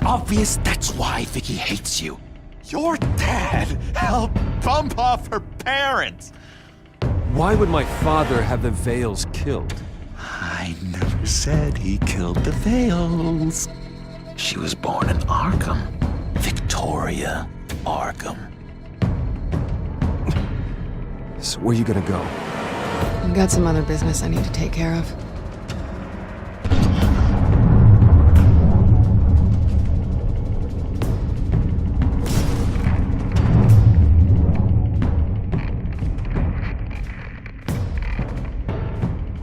obvious that's why Vicky hates you. Your dad helped bump off her parents! Why would my father have the Vales killed? I never said he killed the Vales. She was born in Arkham. Victoria Arkham. So where you gonna go? I've got some other business I need to take care of.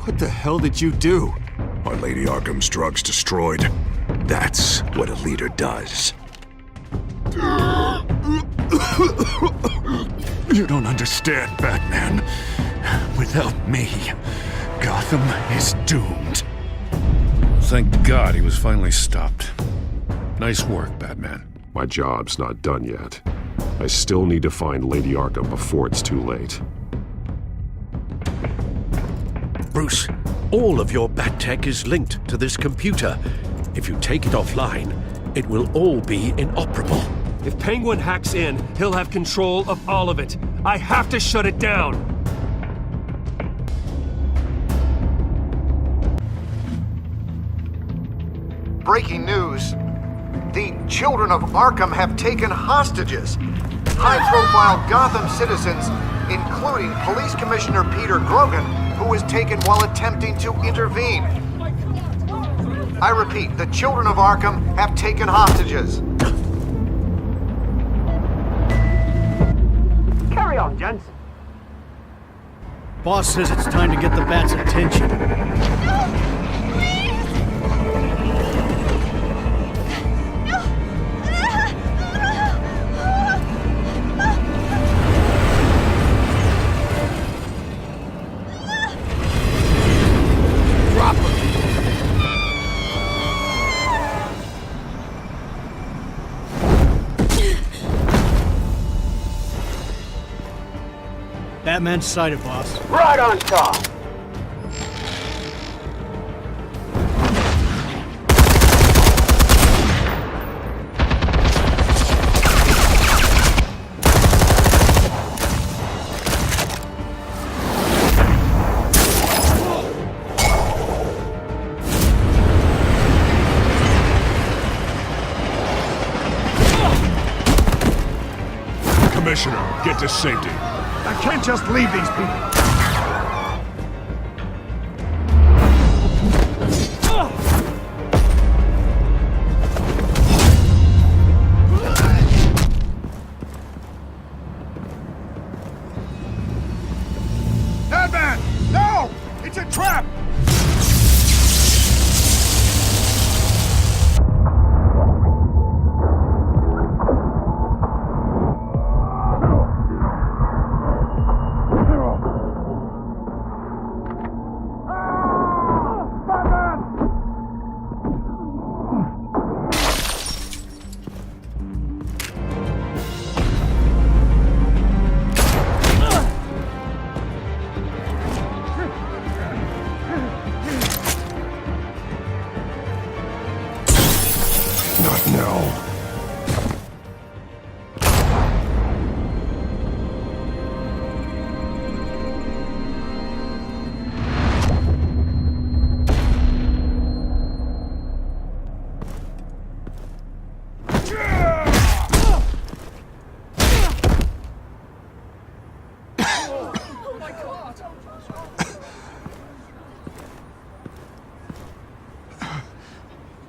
What the hell did you do? Are Lady Arkham's drugs destroyed? That's what a leader does. You don't understand, Batman. Without me, Gotham is doomed. Thank God he was finally stopped. Nice work, Batman. My job's not done yet. I still need to find Lady Arkham before it's too late. Bruce, all of your bat tech is linked to this computer. If you take it offline, it will all be inoperable. If Penguin hacks in, he'll have control of all of it. I have to shut it down! Breaking news. The children of Arkham have taken hostages. High-profile Gotham citizens, including Police Commissioner Peter Grogan, who was taken while attempting to intervene. I repeat, the children of Arkham have taken hostages. Carry on, gents. Boss says it's time to get the Bat's attention. Batman's sighted, boss. Right on top. Commissioner, get to safety. I can't just leave these people. Batman! No! It's a trap!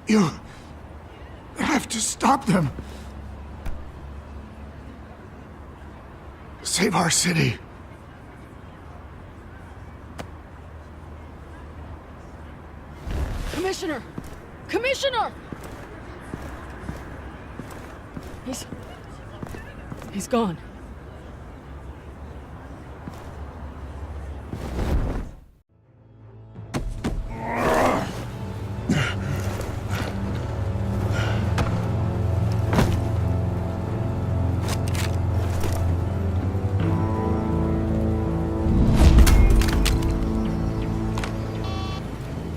You have to stop them. Save our city. Commissioner! Commissioner! He's gone.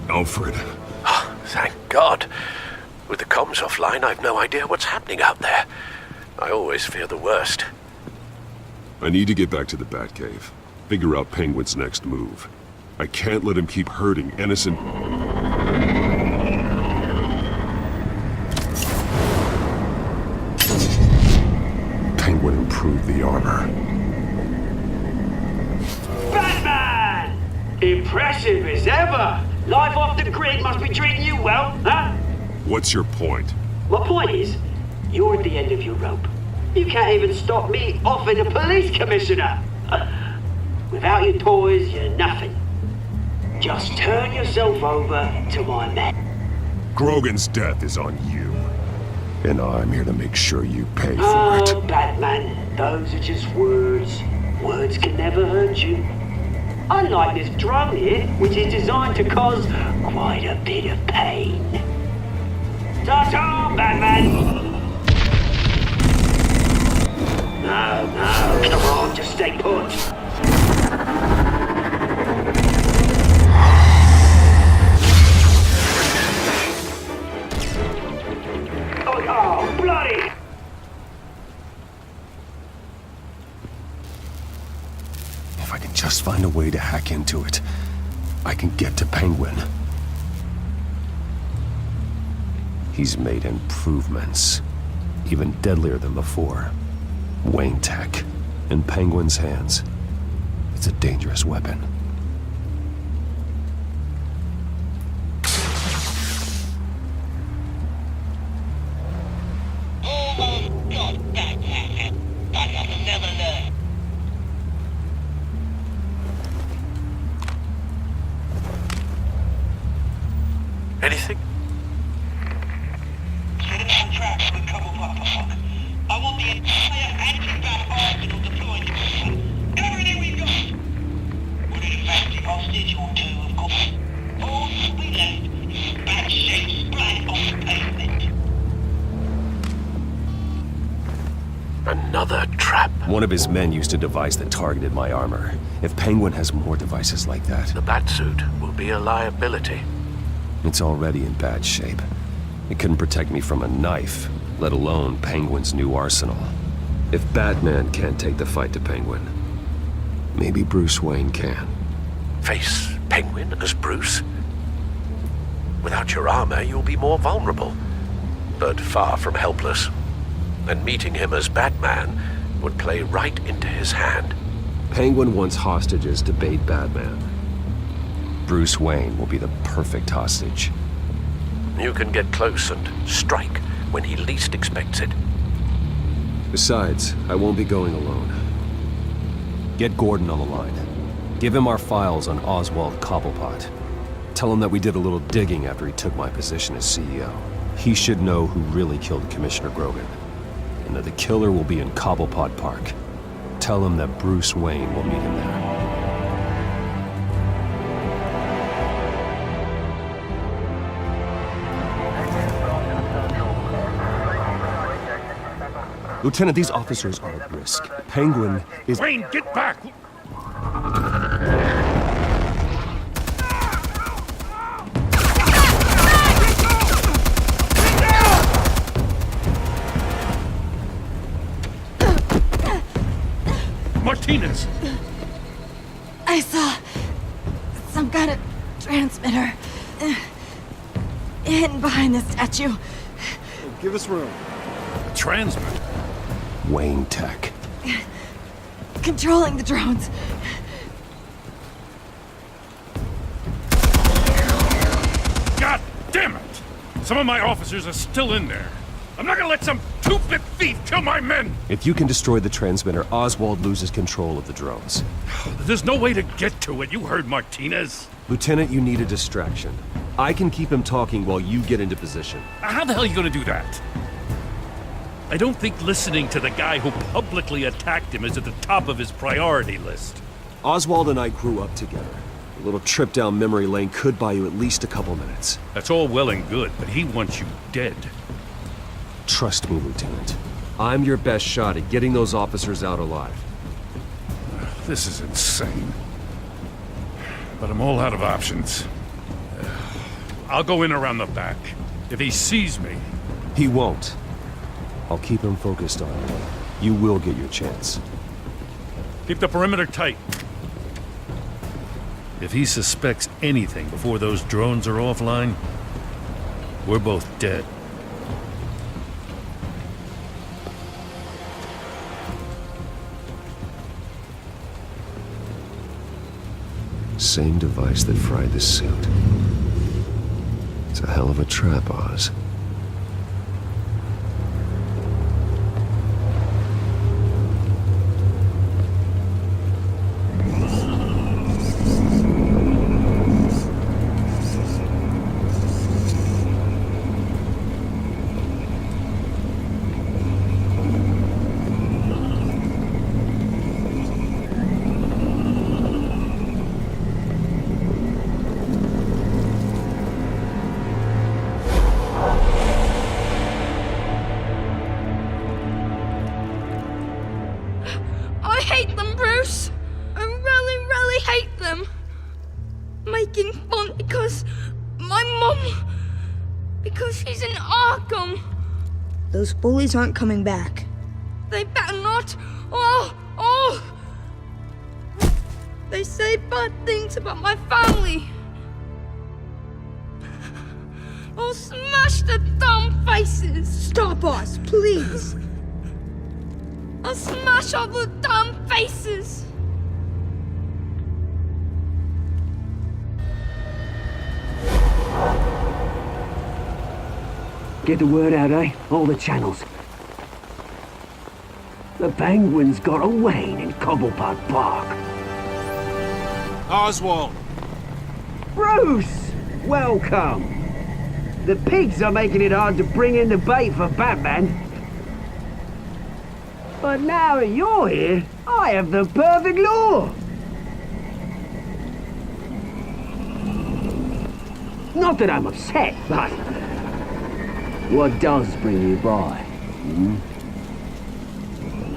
Alfred. Thank God. With the comms offline, I've no idea what's happening out there. I always fear the worst. I need to get back to the Batcave. Figure out Penguin's next move. I can't let him keep hurting innocent... Penguin improved the armor. Batman! Impressive as ever! Life off the grid must be treating you well, huh? What's your point? My point is, you're at the end of your rope. You can't even stop me offing a police commissioner. Without your toys, you're nothing. Just turn yourself over to my men. Grogan's death is on you. And I'm here to make sure you pay for Oh, it. Batman, those are just words. Words can never hurt you. Unlike this drone here, which is designed to cause quite a bit of pain. Ta-ta, Batman! No, come on, just stay put. Oh, bloody! If I can just find a way to hack into it, I can get to Penguin. He's made improvements, even deadlier than before. Wayne Tech, in Penguin's hands. It's a dangerous weapon. Anything? I want the entire anti-bat arsenal deployed. Everything we've got. Put an effective hostage or two, of course. All we left is bad shape splat on the pavement. Another trap. One of his men used a device that targeted my armor. If Penguin has more devices like that, The Batsuit will be a liability. it's already in bad shape. It couldn't protect me from a knife, let alone Penguin's new arsenal. If Batman can't take the fight to Penguin, maybe Bruce Wayne can. Face Penguin as Bruce? Without your armor, you'll be more vulnerable, but far from helpless. And meeting him as Batman would play right into his hand. Penguin wants hostages to bait Batman. Bruce Wayne will be the perfect hostage. You can get close and strike when he least expects it. Besides, I won't be going alone. Get Gordon on the line. Give him our files on Oswald Cobblepot. Tell him that we did a little digging after he took my position as CEO. He should know who really killed Commissioner Grogan, and that the killer will be in Cobblepot Park. Tell him that Bruce Wayne will meet him there. Lieutenant, these officers are at risk. Penguin is... Wayne, get back! Martinez! I saw some kind of transmitter hidden behind the statue. Give us room. A transmitter? Wayne Tech. Controlling the drones. God damn it! Some of my officers are still in there. I'm not gonna let some two-bit thief kill my men! If you can destroy the transmitter, Oswald loses control of the drones. There's no way to get to it. You heard Martinez. Lieutenant, you need a distraction. I can keep him talking while you get into position. How the hell are you gonna do that? I don't think listening to the guy who publicly attacked him is at the top of his priority list. Oswald and I grew up together. A little trip down memory lane could buy you at least a couple minutes. That's all well and good, but he wants you dead. Trust me, Lieutenant. I'm your best shot at getting those officers out alive. This is insane. But I'm all out of options. I'll go in around the back. If he sees me... He won't. I'll keep him focused on you. You will get your chance. Keep the perimeter tight. If he suspects anything before those drones are offline, we're both dead. Same device that fried the suit. It's a hell of a trap, Oz. I hate them, Bruce. I really, really hate them. Making fun because my mum... because she's in Arkham. Those bullies aren't coming back. They better not. They say bad things about my family. I'll smash the dumb faces. Stop us, please. I'll smash all the dumb faces. Get the word out, eh? All the channels. The Penguin's got a Wayne in Cobblepot Park. Oswald! Bruce! Welcome! The pigs are making it hard to bring in the bait for Batman. But now that you're here, I have the perfect lure! Not that I'm upset, but... what does bring you by?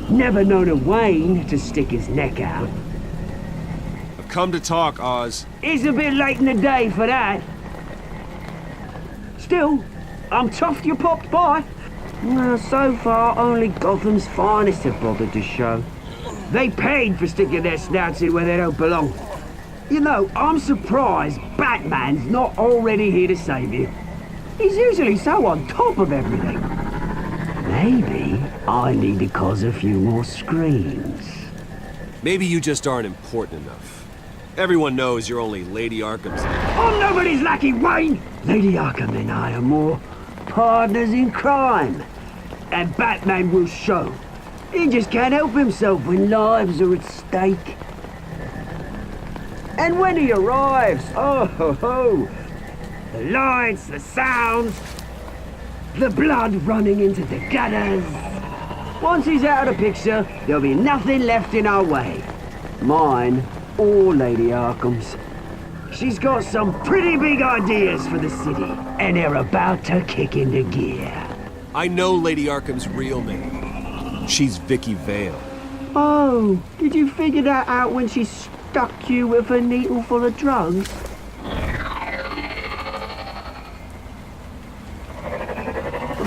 Never known a Wayne to stick his neck out. I've come to talk, Oz. It's a bit late in the day for that. Still, I'm chuffed you popped by. Well, so far, only Gotham's finest have bothered to show. They paid for sticking their snouts in where they don't belong. You know, I'm surprised Batman's not already here to save you. He's usually so on top of everything. Maybe I need to cause a few more screams. Maybe you just aren't important enough. Everyone knows you're only Lady Arkham's... I'm nobody's lackey, Wayne! Lady Arkham and I are more partners in crime. And Batman will show. He just can't help himself when lives are at stake. And when he arrives, oh ho ho! The lights, the sounds, the blood running into the gutters. Once he's out of the picture, there'll be nothing left in our way. Mine or Lady Arkham's. She's got some pretty big ideas for the city, and they're about to kick into gear. I know Lady Arkham's real name. She's Vicky Vale. Oh, did you figure that out when she stuck you with a needle full of drugs?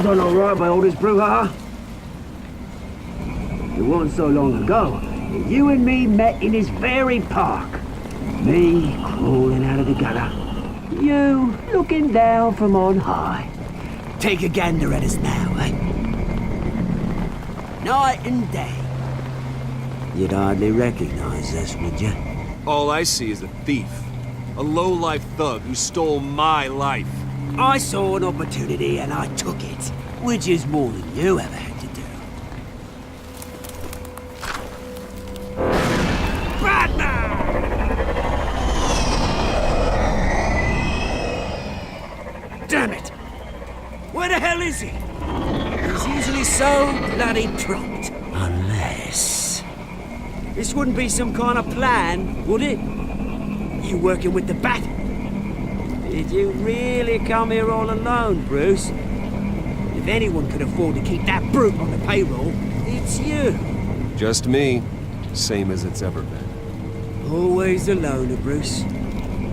Done all right by all this brouhaha. It wasn't so long ago that you and me met in this very park. Me crawling out of the gutter. You looking down from on high. Take a gander at us now, eh? Night and day. You'd hardly recognize us, would you? All I see is a thief. A low-life thug who stole my life. I saw an opportunity and I took it, which is more than you ever had to do. Batman! Damn it! Where the hell is he? He's usually so bloody prompt. Unless... this wouldn't be some kind of plan, would it? You working with the Bat? Did you really come here all alone, Bruce? If anyone could afford to keep that brute on the payroll, it's you. Just me. Same as it's ever been. Always a loner, Bruce.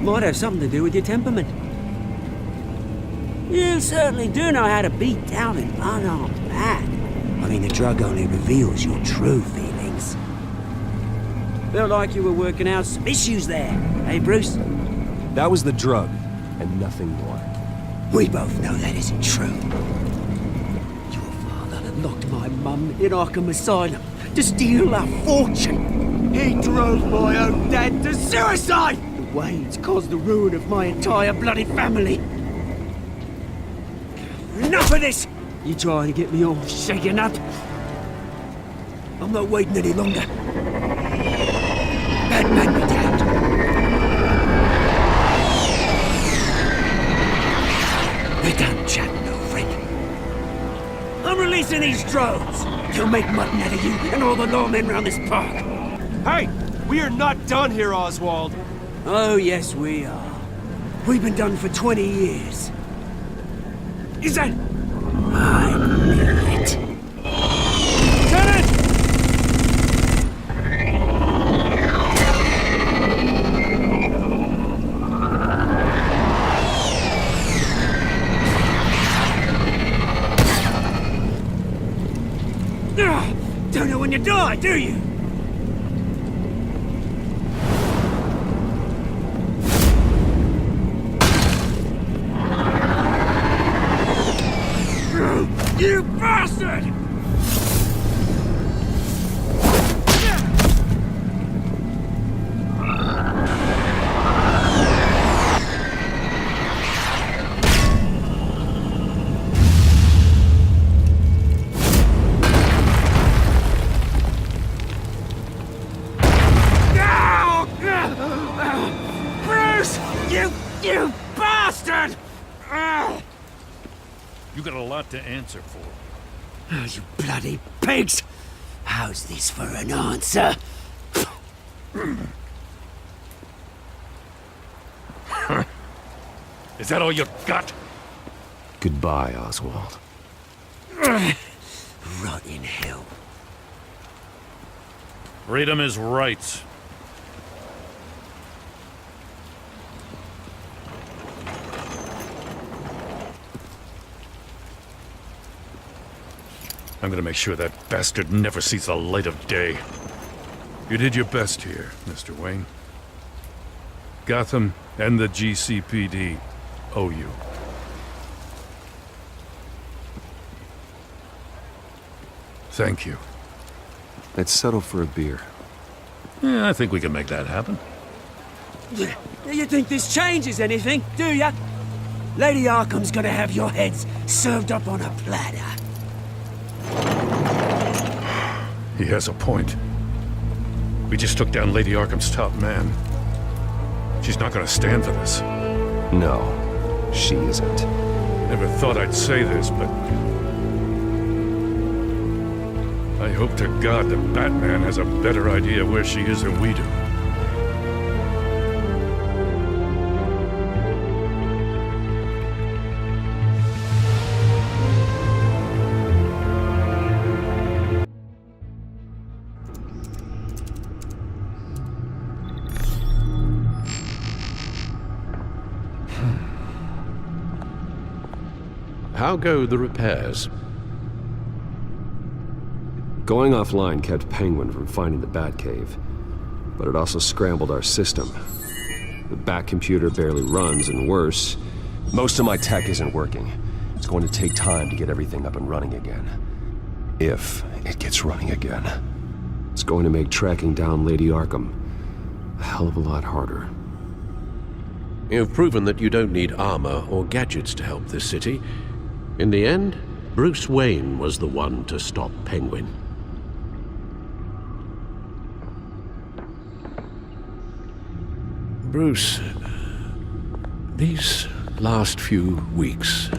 Might have something to do with your temperament. You certainly do know how to beat down an unarmed man. I mean, the drug only reveals your true feelings. Felt like you were working out some issues there, eh, Bruce? That was the drug, and nothing more. We both know that isn't true. Your father locked my mum in Arkham Asylum to steal our fortune. He drove my own dad to suicide! The Waynes caused the ruin of my entire bloody family. Enough of this! You trying to get me all shaken up? I'm not waiting any longer. Batman be damned. We're done chatting, old friend. I'm releasing these drones. You'll make mutton out of you and all the lawmen round this park. Hey! We are not done here, Oswald. Oh, yes, we are. We've been done for 20 years. Is that... I knew it. Tenant! Don't know when you die, do you? You bastard! Bruce! You bastard! You got a lot to answer for. Oh, you bloody pigs! How's this for an answer? Is that all you got? Goodbye, Oswald. Rot in hell. Read him his rights. I'm gonna make sure that bastard never sees the light of day. You did your best here, Mr. Wayne. Gotham and the GCPD owe you. Thank you. Let's settle for a beer. Yeah, I think we can make that happen. You think this changes anything, do ya? Lady Arkham's gonna have your heads served up on a platter. He has a point. We just took down Lady Arkham's top man. She's not gonna stand for this. No, she isn't. Never thought I'd say this, but... I hope to God that Batman has a better idea where she is than we do. How go the repairs? Going offline kept Penguin from finding the Batcave, but it also scrambled our system. The Bat computer barely runs, and worse, most of my tech isn't working. It's going to take time to get everything up and running again. If it gets running again. It's going to make tracking down Lady Arkham a hell of a lot harder. You've proven that you don't need armor or gadgets to help this city. In the end, Bruce Wayne was the one to stop Penguin. Bruce, these last few weeks,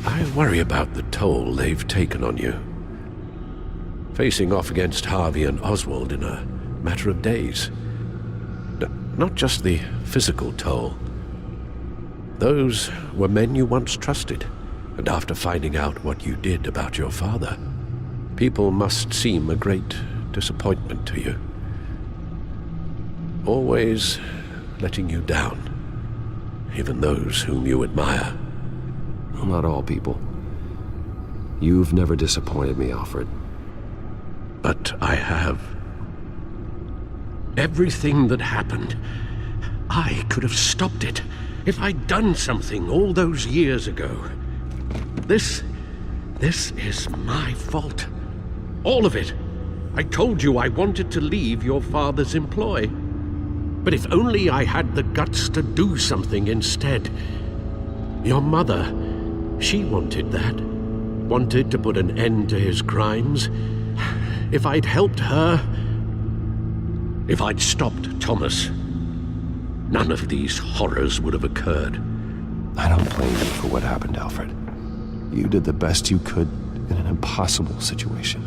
I worry about the toll they've taken on you. Facing off against Harvey and Oswald in a matter of days. Not just the physical toll. Those were men you once trusted. And after finding out what you did about your father, people must seem a great disappointment to you. Always letting you down, even those whom you admire. Well, not all people. You've never disappointed me, Alfred. But I have. Everything that happened, I could have stopped it if I'd done something all those years ago. This is my fault. All of it. I told you I wanted to leave your father's employ. But if only I had the guts to do something instead. Your mother, she wanted that. Wanted to put an end to his crimes. If I'd helped her, if I'd stopped Thomas, none of these horrors would have occurred. I don't blame you for what happened, Alfred. You did the best you could in an impossible situation.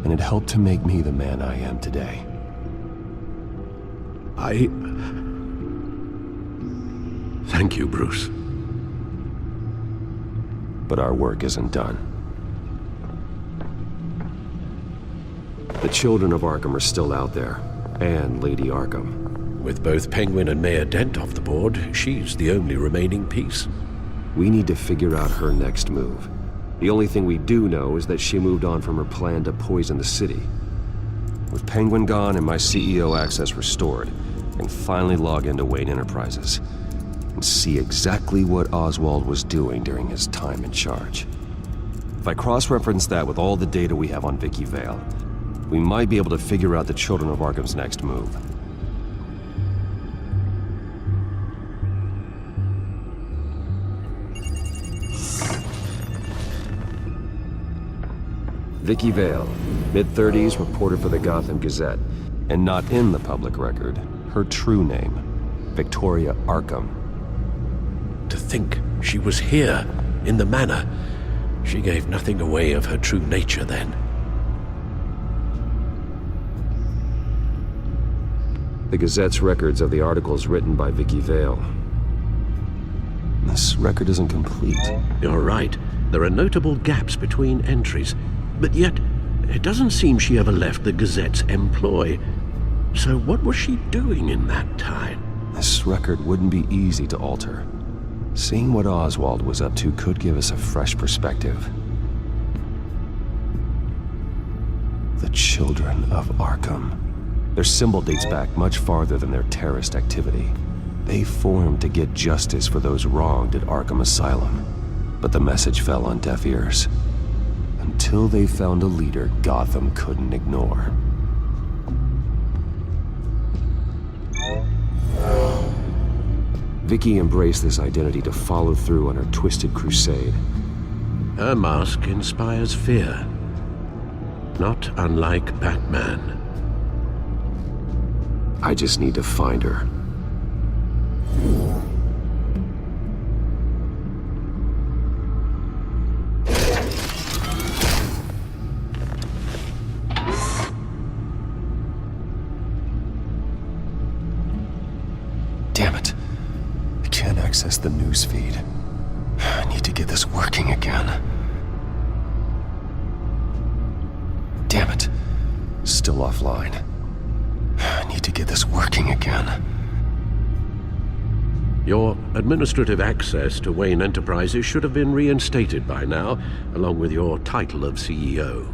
And it helped to make me the man I am today. Thank you, Bruce. But our work isn't done. The children of Arkham are still out there, and Lady Arkham. With both Penguin and Mayor Dent off the board, she's the only remaining piece. We need to figure out her next move. The only thing we do know is that she moved on from her plan to poison the city. With Penguin gone and my CEO access restored, I can finally log into Wayne Enterprises and see exactly what Oswald was doing during his time in charge. If I cross-reference that with all the data we have on Vicky Vale, we might be able to figure out the Children of Arkham's next move. Vicky Vale, mid-30s, reporter for the Gotham Gazette, and not in the public record, her true name, Victoria Arkham. To think she was here, in the manor. She gave nothing away of her true nature then. The Gazette's records of the articles written by Vicky Vale. This record isn't complete. You're right. There are notable gaps between entries. But yet, it doesn't seem she ever left the Gazette's employ. So what was she doing in that time? This record wouldn't be easy to alter. Seeing what Oswald was up to could give us a fresh perspective. The Children of Arkham. Their symbol dates back much farther than their terrorist activity. They formed to get justice for those wronged at Arkham Asylum. But the message fell on deaf ears. Until they found a leader Gotham couldn't ignore. Vicky embraced this identity to follow through on her twisted crusade. Her mask inspires fear. Not unlike Batman. I just need to find her. Damn it. I can't access the news feed. I need to get this working again. Damn it. Still offline. I need to get this working again. Your administrative access to Wayne Enterprises should have been reinstated by now, along with your title of CEO.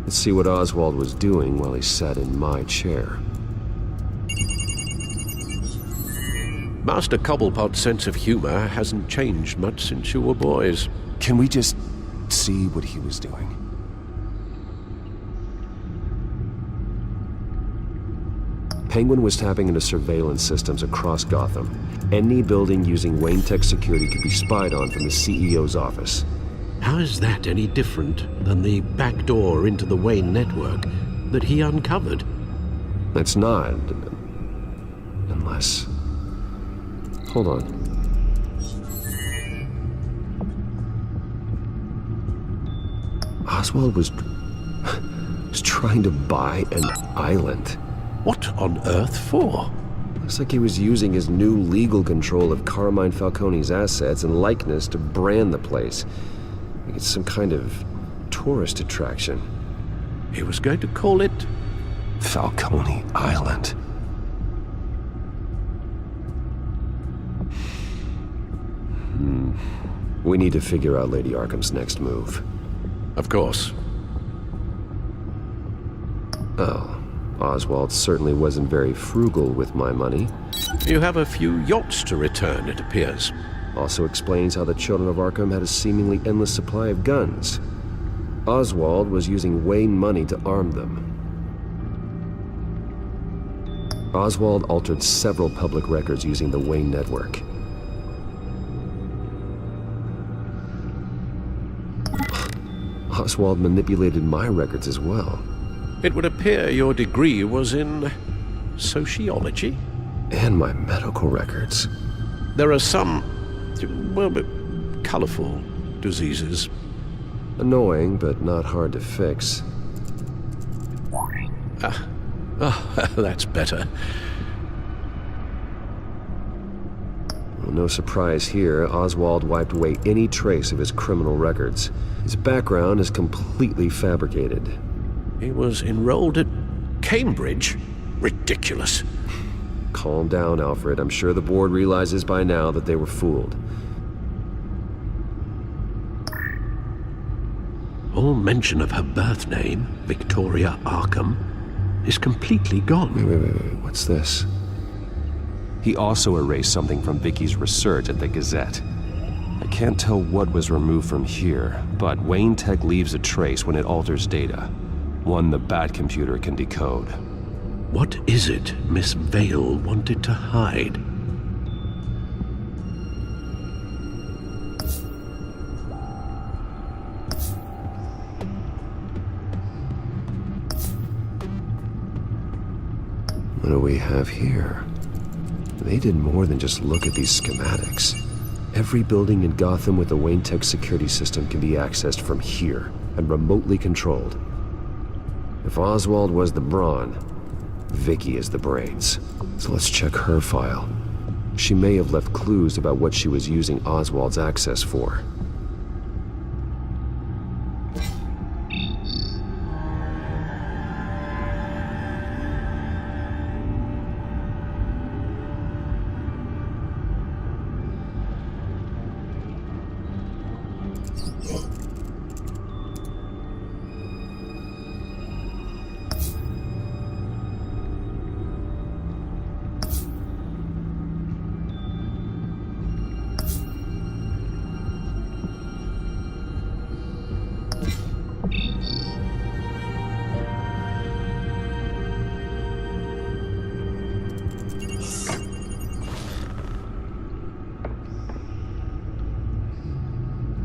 Let's see what Oswald was doing while he sat in my chair. Master Cobblepot's sense of humor hasn't changed much since you were boys. Can we just see what he was doing? Penguin was tapping into surveillance systems across Gotham. Any building using Wayne Tech security could be spied on from the CEO's office. How is that any different than the back door into the Wayne network that he uncovered? That's not. Unless... Hold on. Oswald was trying to buy an island. What on earth for? Looks like he was using his new legal control of Carmine Falcone's assets and likeness to brand the place. Like it's some kind of tourist attraction. He was going to call it... Falcone Island. We need to figure out Lady Arkham's next move. Of course. Oh, Oswald certainly wasn't very frugal with my money. You have a few yachts to return, it appears. Also explains how the Children of Arkham had a seemingly endless supply of guns. Oswald was using Wayne money to arm them. Oswald altered several public records using the Wayne network. Oswald manipulated my records as well. It would appear your degree was in sociology? And my medical records. There are some, well, colorful diseases. Annoying, but not hard to fix. That's better. Well, no surprise here, Oswald wiped away any trace of his criminal records. His background is completely fabricated. He was enrolled at Cambridge? Ridiculous. Calm down, Alfred. I'm sure the board realizes by now that they were fooled. All mention of her birth name, Victoria Arkham, is completely gone. Wait. What's this? He also erased something from Vicky's research at the Gazette. I can't tell what was removed from here, but Wayne Tech leaves a trace when it alters data. One the Bat computer can decode. What is it Miss Vale wanted to hide? What do we have here? They did more than just look at these schematics. Every building in Gotham with a Wayne Tech security system can be accessed from here and remotely controlled. If Oswald was the brawn, Vicky is the brains. So let's check her file. She may have left clues about what she was using Oswald's access for.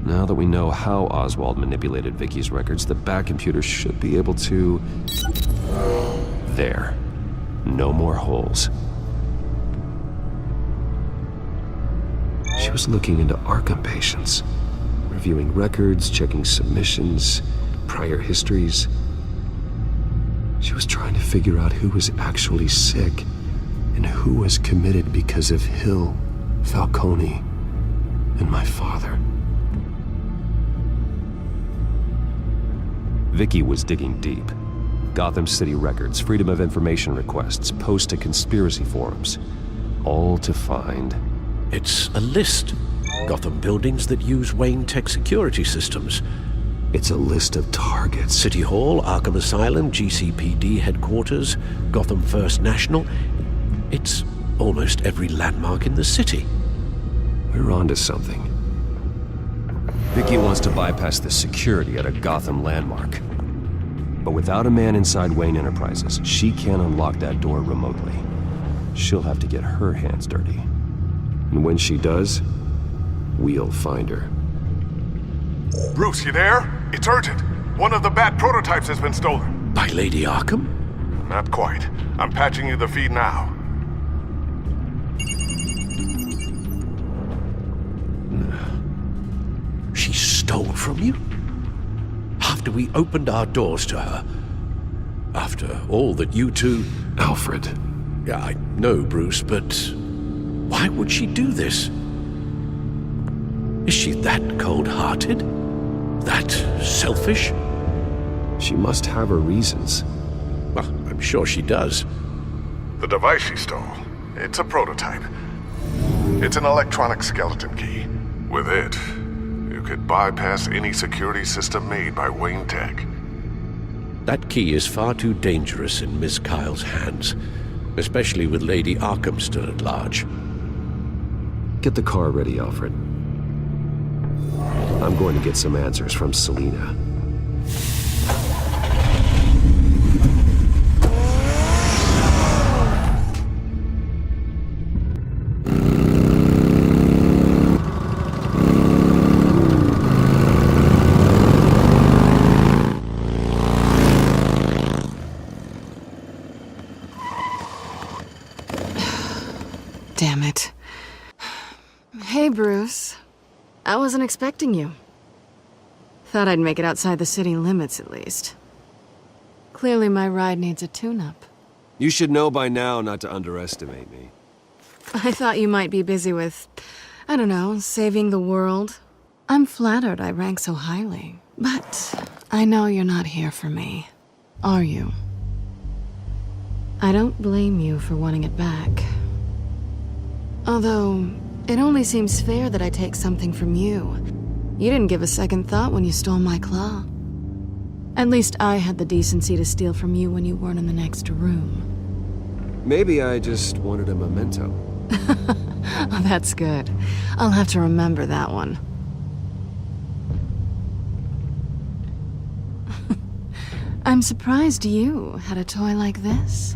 Now that we know how Oswald manipulated Vicky's records, the Bat computer should be able to... There. No more holes. She was looking into Arkham patients, reviewing records, checking submissions, prior histories. She was trying to figure out who was actually sick and who was committed because of Hill, Falcone, and my father. Vicky was digging deep. Gotham City records, Freedom of Information requests, posts to conspiracy forums. All to find... It's a list. Gotham buildings that use Wayne Tech security systems. It's a list of targets. City Hall, Arkham Asylum, GCPD headquarters, Gotham First National. It's almost every landmark in the city. We're onto something. Vicky wants to bypass the security at a Gotham landmark. But without a man inside Wayne Enterprises, she can't unlock that door remotely. She'll have to get her hands dirty. And when she does, we'll find her. Bruce, you there? It's urgent. One of the Bat prototypes has been stolen. By Lady Arkham? Not quite. I'm patching you the feed now. She stole from you? After we opened our doors to her? After all that you two... Alfred. Yeah, I know, Bruce, but... why would she do this? Is she that cold-hearted? That selfish? She must have her reasons. Well, I'm sure she does. The device she stole, it's a prototype. It's an electronic skeleton key. With it, could bypass any security system made by Wayne Tech. That key is far too dangerous in Miss Kyle's hands, especially with Lady Arkham still at large. Get the car ready, Alfred. I'm going to get some answers from Selina. Damn it. Hey, Bruce. I wasn't expecting you. Thought I'd make it outside the city limits, at least. Clearly my ride needs a tune-up. You should know by now not to underestimate me. I thought you might be busy with, I don't know, saving the world. I'm flattered I rank so highly. But I know you're not here for me, are you? I don't blame you for wanting it back. Although, it only seems fair that I take something from you. You didn't give a second thought when you stole my claw. At least I had the decency to steal from you when you weren't in the next room. Maybe I just wanted a memento. Oh, that's good. I'll have to remember that one. I'm surprised you had a toy like this.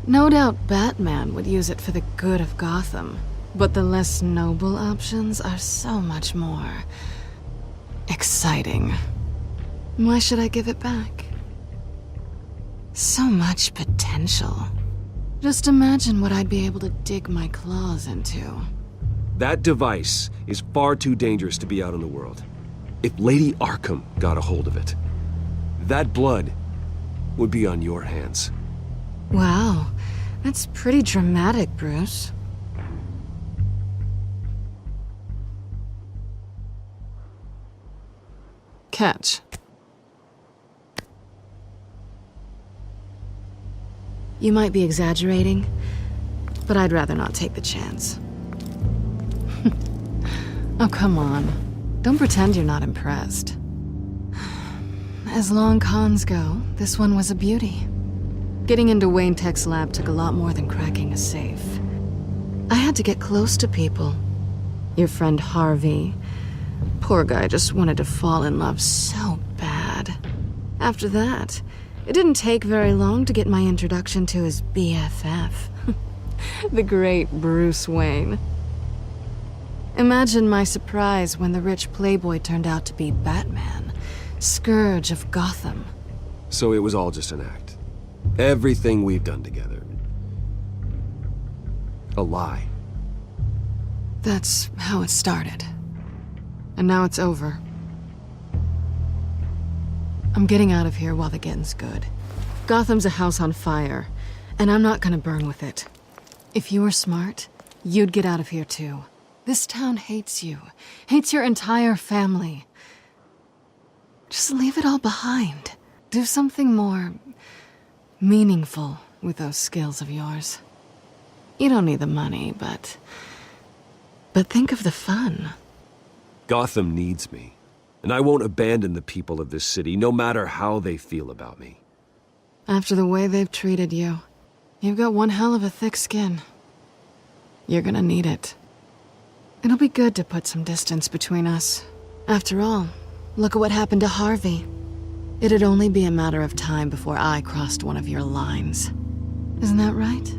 No doubt Batman would use it for the good of Gotham, but the less noble options are so much more exciting. Why should I give it back? So much potential. Just imagine what I'd be able to dig my claws into. That device is far too dangerous to be out in the world. If Lady Arkham got a hold of it, that blood would be on your hands. Wow, that's pretty dramatic, Bruce. Catch. You might be exaggerating, but I'd rather not take the chance. Oh, come on. Don't pretend you're not impressed. As long cons go, this one was a beauty. Getting into Wayne Tech's lab took a lot more than cracking a safe. I had to get close to people. Your friend Harvey. Poor guy just wanted to fall in love so bad. After that, it didn't take very long to get my introduction to his BFF. The great Bruce Wayne. Imagine my surprise when the rich playboy turned out to be Batman, Scourge of Gotham. So it was all just an act. Everything we've done together. A lie. That's how it started. And now it's over. I'm getting out of here while the getting's good. Gotham's a house on fire, and I'm not gonna burn with it. If you were smart, you'd get out of here too. This town hates you, hates your entire family. Just leave it all behind. Do something more meaningful with those skills of yours. You don't need the money, but think of the fun. Gotham needs me, and I won't abandon the people of this city, no matter how they feel about me. After the way they've treated you, you've got one hell of a thick skin. You're gonna need it. It'll be good to put some distance between us. After all, look at what happened to Harvey. It'd only be a matter of time before I crossed one of your lines. Isn't that right?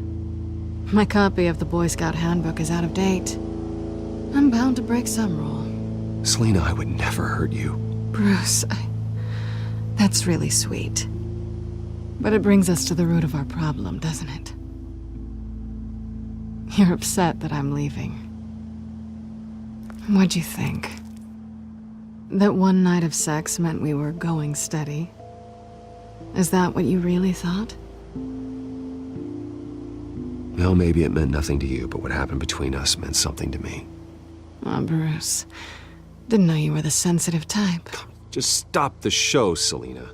My copy of the Boy Scout Handbook is out of date. I'm bound to break some rule. Selina, I would never hurt you. Bruce, that's really sweet. But it brings us to the root of our problem, doesn't it? You're upset that I'm leaving. What'd you think? That one night of sex meant we were going steady? Is that what you really thought? Well, maybe it meant nothing to you, but what happened between us meant something to me. Oh, Bruce. Didn't know you were the sensitive type. Just stop the show, Selina.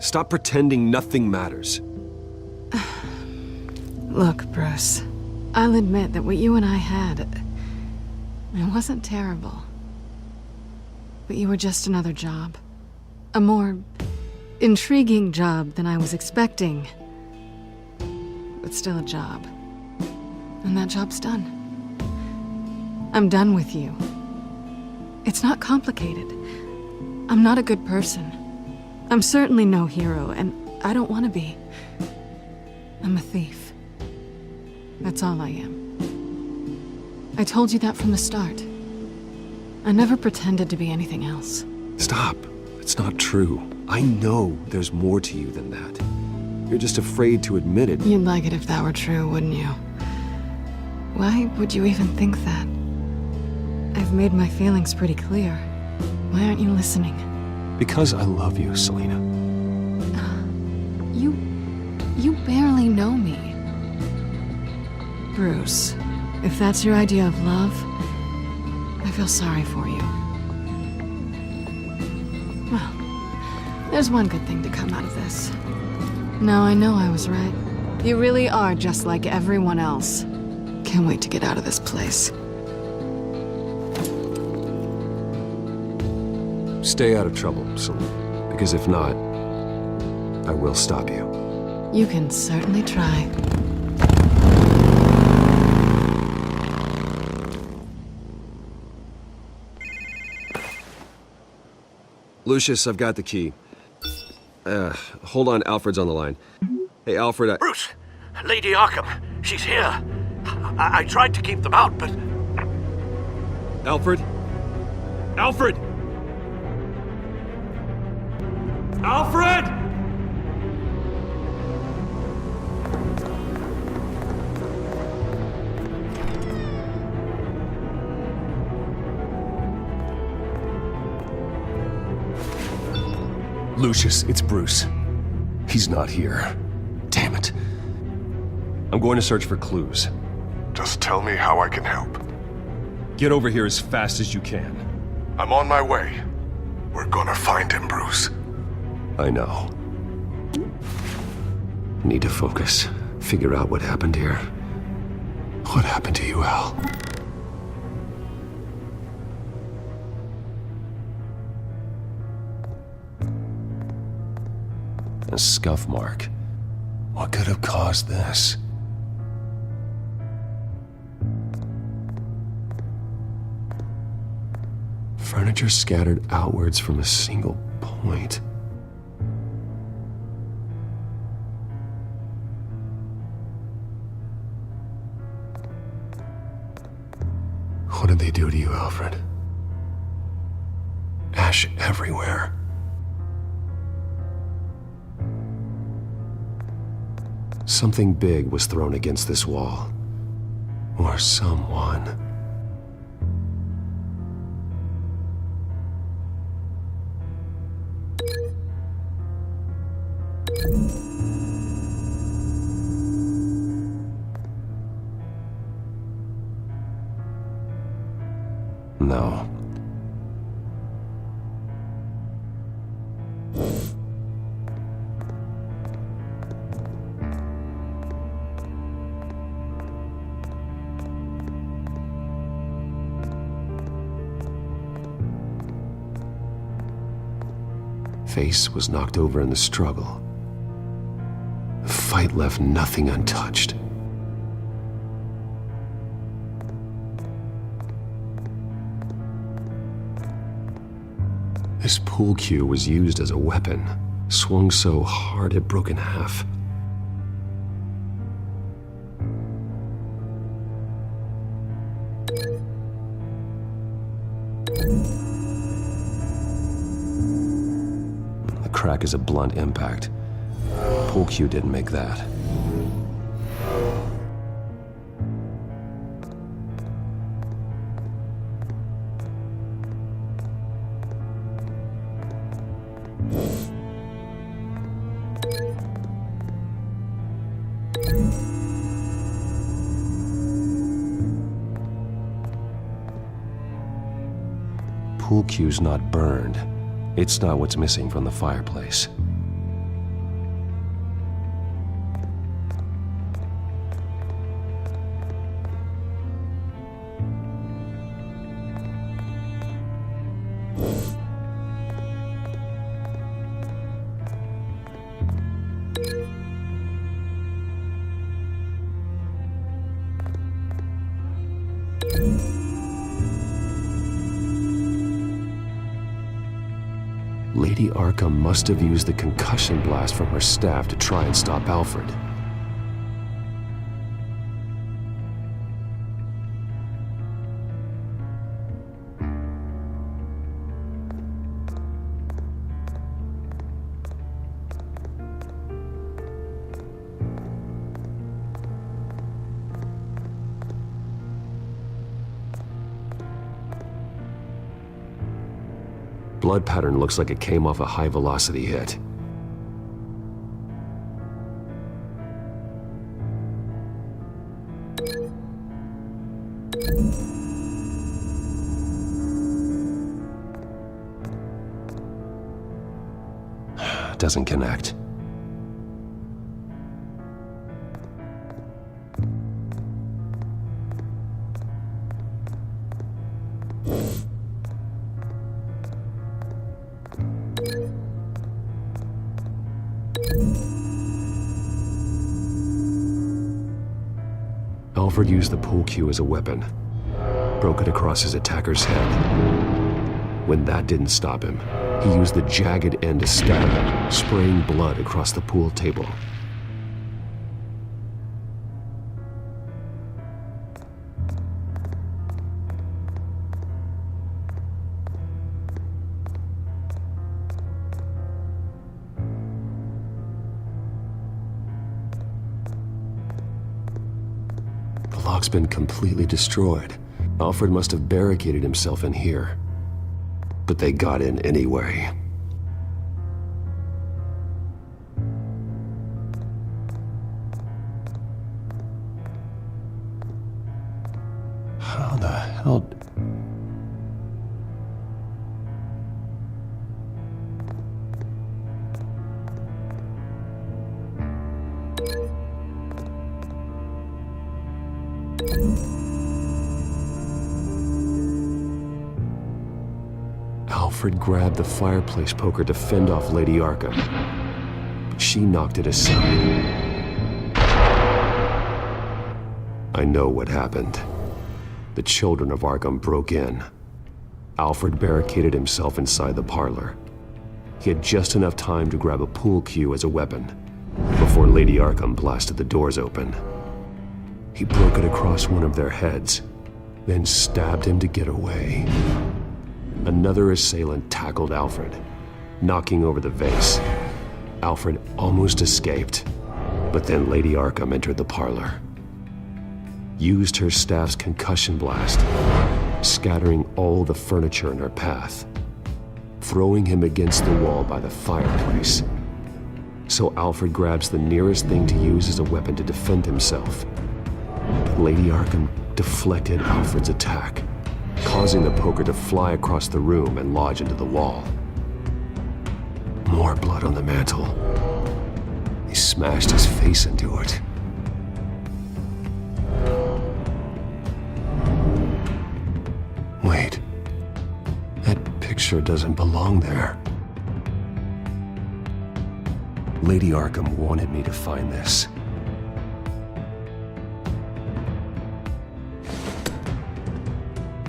Stop pretending nothing matters. Look, Bruce. I'll admit that what you and I had, it wasn't terrible. but you were just another job. A more intriguing job than I was expecting. But still a job. And that job's done. I'm done with you. It's not complicated. I'm not a good person. I'm certainly no hero, and I don't want to be. I'm a thief. That's all I am. I told you that from the start. I never pretended to be anything else. Stop. It's not true. I know there's more to you than that. You're just afraid to admit it. You'd like it if that were true, wouldn't you? Why would you even think that? I've made my feelings pretty clear. Why aren't you listening? Because I love you, Selena. You barely know me. Bruce, if that's your idea of love, I feel sorry for you. Well, there's one good thing to come out of this. Now I know I was right. You really are just like everyone else. Can't wait to get out of this place. Stay out of trouble, Selena. Because if not, I will stop you. You can certainly try. Lucius, I've got the key. Hold on, Alfred's on the line. Hey, Alfred, Bruce! Lady Arkham, she's here. I tried to keep them out, but... Alfred? Alfred! Alfred! Lucius, it's Bruce. He's not here. Damn it. I'm going to search for clues. Just tell me how I can help. Get over here as fast as you can. I'm on my way. We're gonna find him, Bruce. I know. Need to focus. Figure out what happened here. What happened to you, Al? A scuff mark. What could have caused this? Furniture scattered outwards from a single point. What did they do to you, Alfred? Ash everywhere. Something big was thrown against this wall. Or someone. No. Face was knocked over in the struggle. The fight left nothing untouched. This pool cue was used as a weapon, swung so hard it broke in half. The crack is a blunt impact. Pool cue didn't make that. Pool cue's not burned. It's not what's missing from the fireplace. Lady Arkham must have used the concussion blast from her staff to try and stop Alfred. Blood pattern looks like it came off a high-velocity hit. Doesn't connect. Alfred used the pool cue as a weapon, broke it across his attacker's head. When that didn't stop him, he used the jagged end to stab him, spraying blood across the pool table. The lock's been completely destroyed. Alfred must have barricaded himself in here. But they got in anyway. How the hell... Alfred grabbed the fireplace poker to fend off Lady Arkham, but she knocked it aside. I know what happened. The children of Arkham broke in. Alfred barricaded himself inside the parlor. He had just enough time to grab a pool cue as a weapon before Lady Arkham blasted the doors open. He broke it across one of their heads, then stabbed him to get away. Another assailant tackled Alfred, knocking over the vase. Alfred almost escaped, but then Lady Arkham entered the parlor. Used her staff's concussion blast, scattering all the furniture in her path, throwing him against the wall by the fireplace. So Alfred grabs the nearest thing to use as a weapon to defend himself. But Lady Arkham deflected Alfred's attack, causing the poker to fly across the room and lodge into the wall. More blood on the mantle. He smashed his face into it. Wait. That picture doesn't belong there. Lady Arkham wanted me to find this.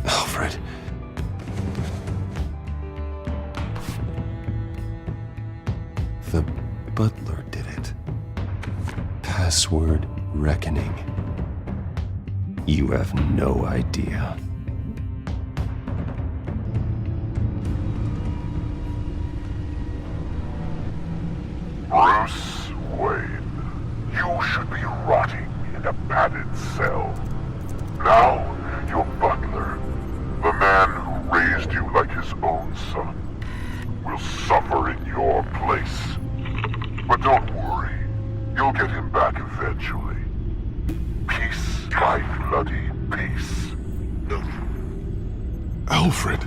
Alfred. The butler did it. Password reckoning. You have no idea. Bruce Wayne, you should be rotting in a padded cell. Now, your butler, the man who raised you like his own son, will suffer in your place. But don't worry, you'll get him back eventually. Peace, my bloody peace. Alfred.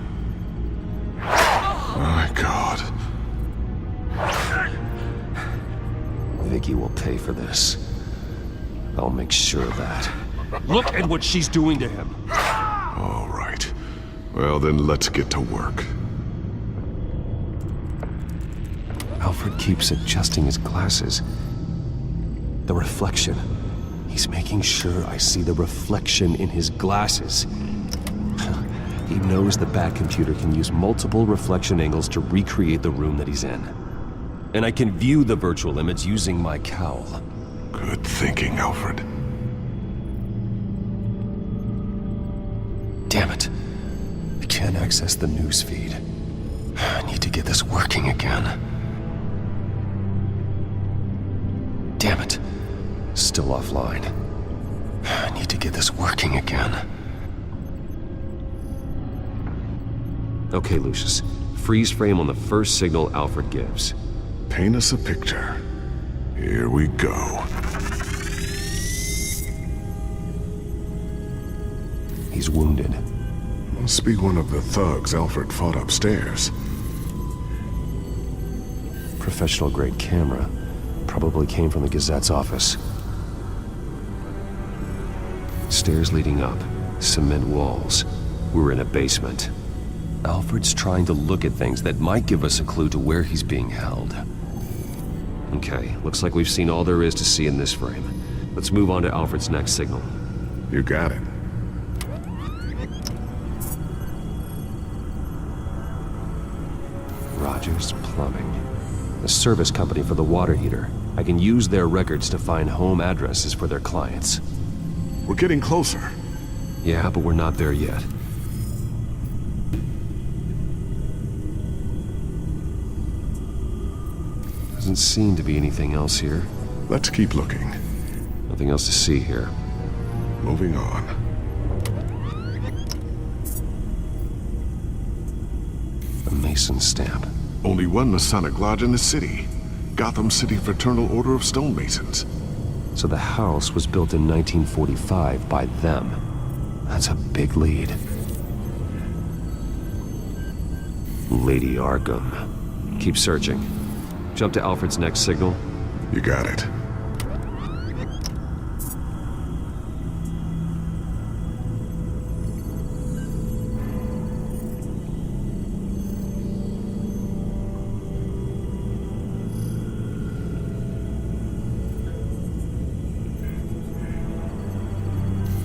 My God. Vicky will pay for this. I'll make sure of that. Look at what she's doing to him. All right. Well, then let's get to work. Alfred keeps adjusting his glasses. The reflection. He's making sure I see the reflection in his glasses. He knows the Bat computer can use multiple reflection angles to recreate the room that he's in. And I can view the virtual image using my cowl. Good thinking, Alfred. Damn it. I can't access the news feed. I need to get this working again. Damn it. Still offline. I need to get this working again. Okay, Lucius. Freeze frame on the first signal Alfred gives. Paint us a picture. Here we go. He's wounded. Must be one of the thugs Alfred fought upstairs. Professional-grade camera. Probably came from the Gazette's office. Stairs leading up. Cement walls. We're in a basement. Alfred's trying to look at things that might give us a clue to where he's being held. Okay, looks like we've seen all there is to see in this frame. Let's move on to Alfred's next signal. You got it. Rogers Plumbing. A service company for the water heater. I can use their records to find home addresses for their clients. We're getting closer. Yeah, but we're not there yet. Doesn't seem to be anything else here. Let's keep looking. Nothing else to see here. Moving on. A Mason stamp. Only one Masonic lodge in the city. Gotham City Fraternal Order of Stonemasons. So the house was built in 1945 by them. That's a big lead. Lady Arkham. Keep searching. Jump to Alfred's next signal. You got it.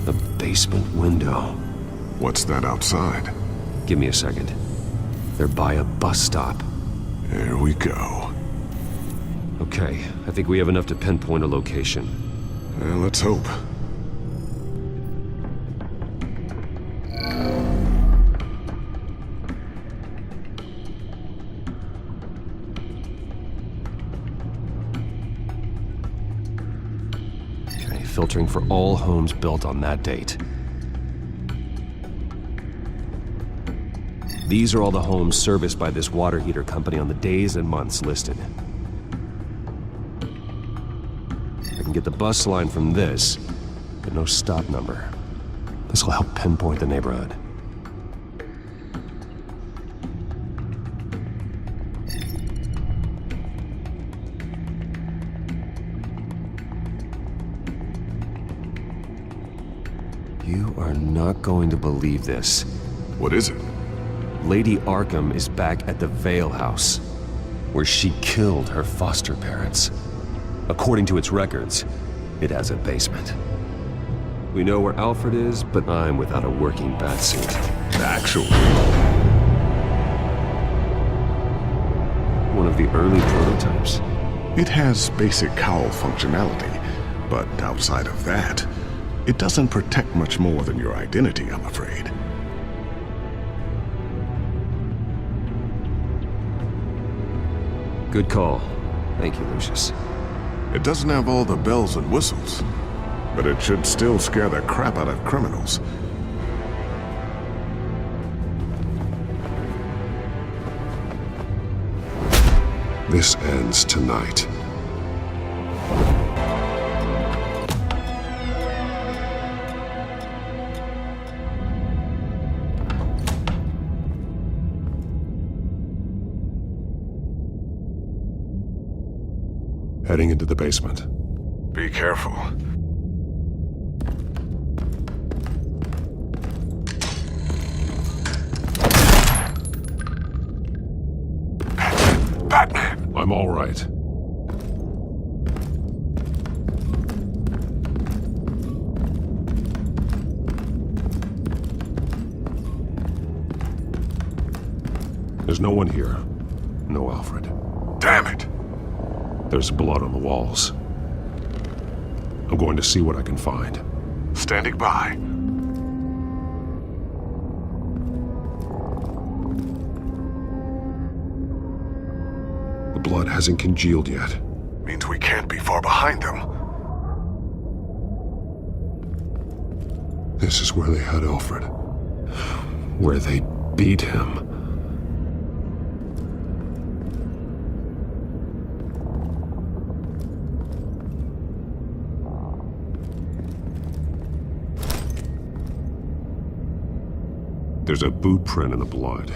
The basement window. What's that outside? Give me a second. They're by a bus stop. Here we go. Okay, I think we have enough to pinpoint a location. Let's hope. Okay, filtering for all homes built on that date. These are all the homes serviced by this water heater company on the days and months listed. I can get the bus line from this, but no stop number. This will help pinpoint the neighborhood. You are not going to believe this. What is it? Lady Arkham is back at the Vale House, where she killed her foster parents. According to its records, it has a basement. We know where Alfred is, but I'm without a working batsuit. Actually. One of the early prototypes. It has basic cowl functionality, but outside of that, it doesn't protect much more than your identity, I'm afraid. Good call. Thank you, Lucius. It doesn't have all the bells and whistles, but it should still scare the crap out of criminals. This ends tonight. Heading into the basement. Be careful. Batman! I'm all right. There's no one here. No Alfred. Damn it! There's blood on the walls. I'm going to see what I can find. Standing by. The blood hasn't congealed yet. Means we can't be far behind them. This is where they had Alfred. Where they beat him. There's a boot print in the blood.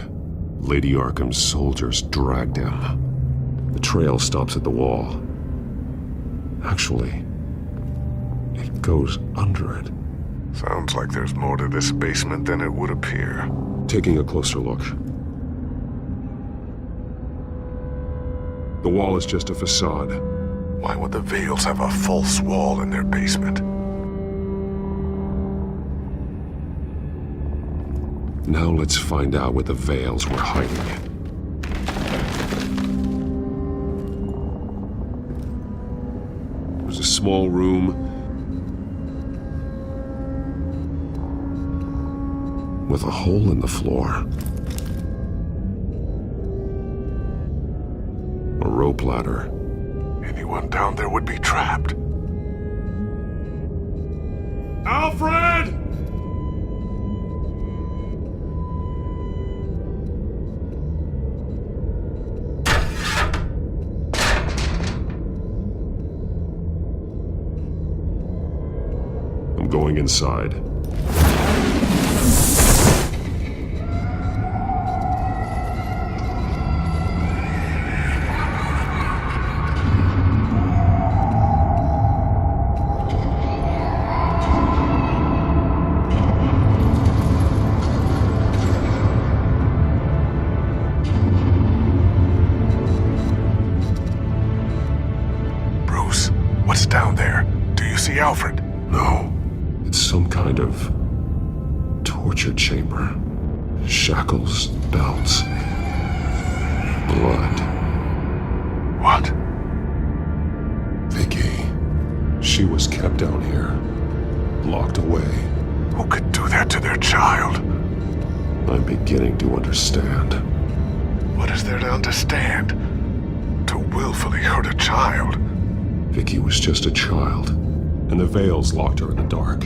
Lady Arkham's soldiers dragged him. The trail stops at the wall. Actually, it goes under it. Sounds like there's more to this basement than it would appear. Taking a closer look. The wall is just a facade. Why would the Vales have a false wall in their basement? Now let's find out what the Vales were hiding. There's a small room with a hole in the floor. A rope ladder. Anyone down there would be trapped. Alfred! I'm going inside. Alfred? No. It's some kind of torture chamber. Shackles, belts, blood. What? Vicky. She was kept down here. Locked away. Who could do that to their child? I'm beginning to understand. What is there to understand? To willfully hurt a child? Vicky was just a child. And the Vales locked her in the dark.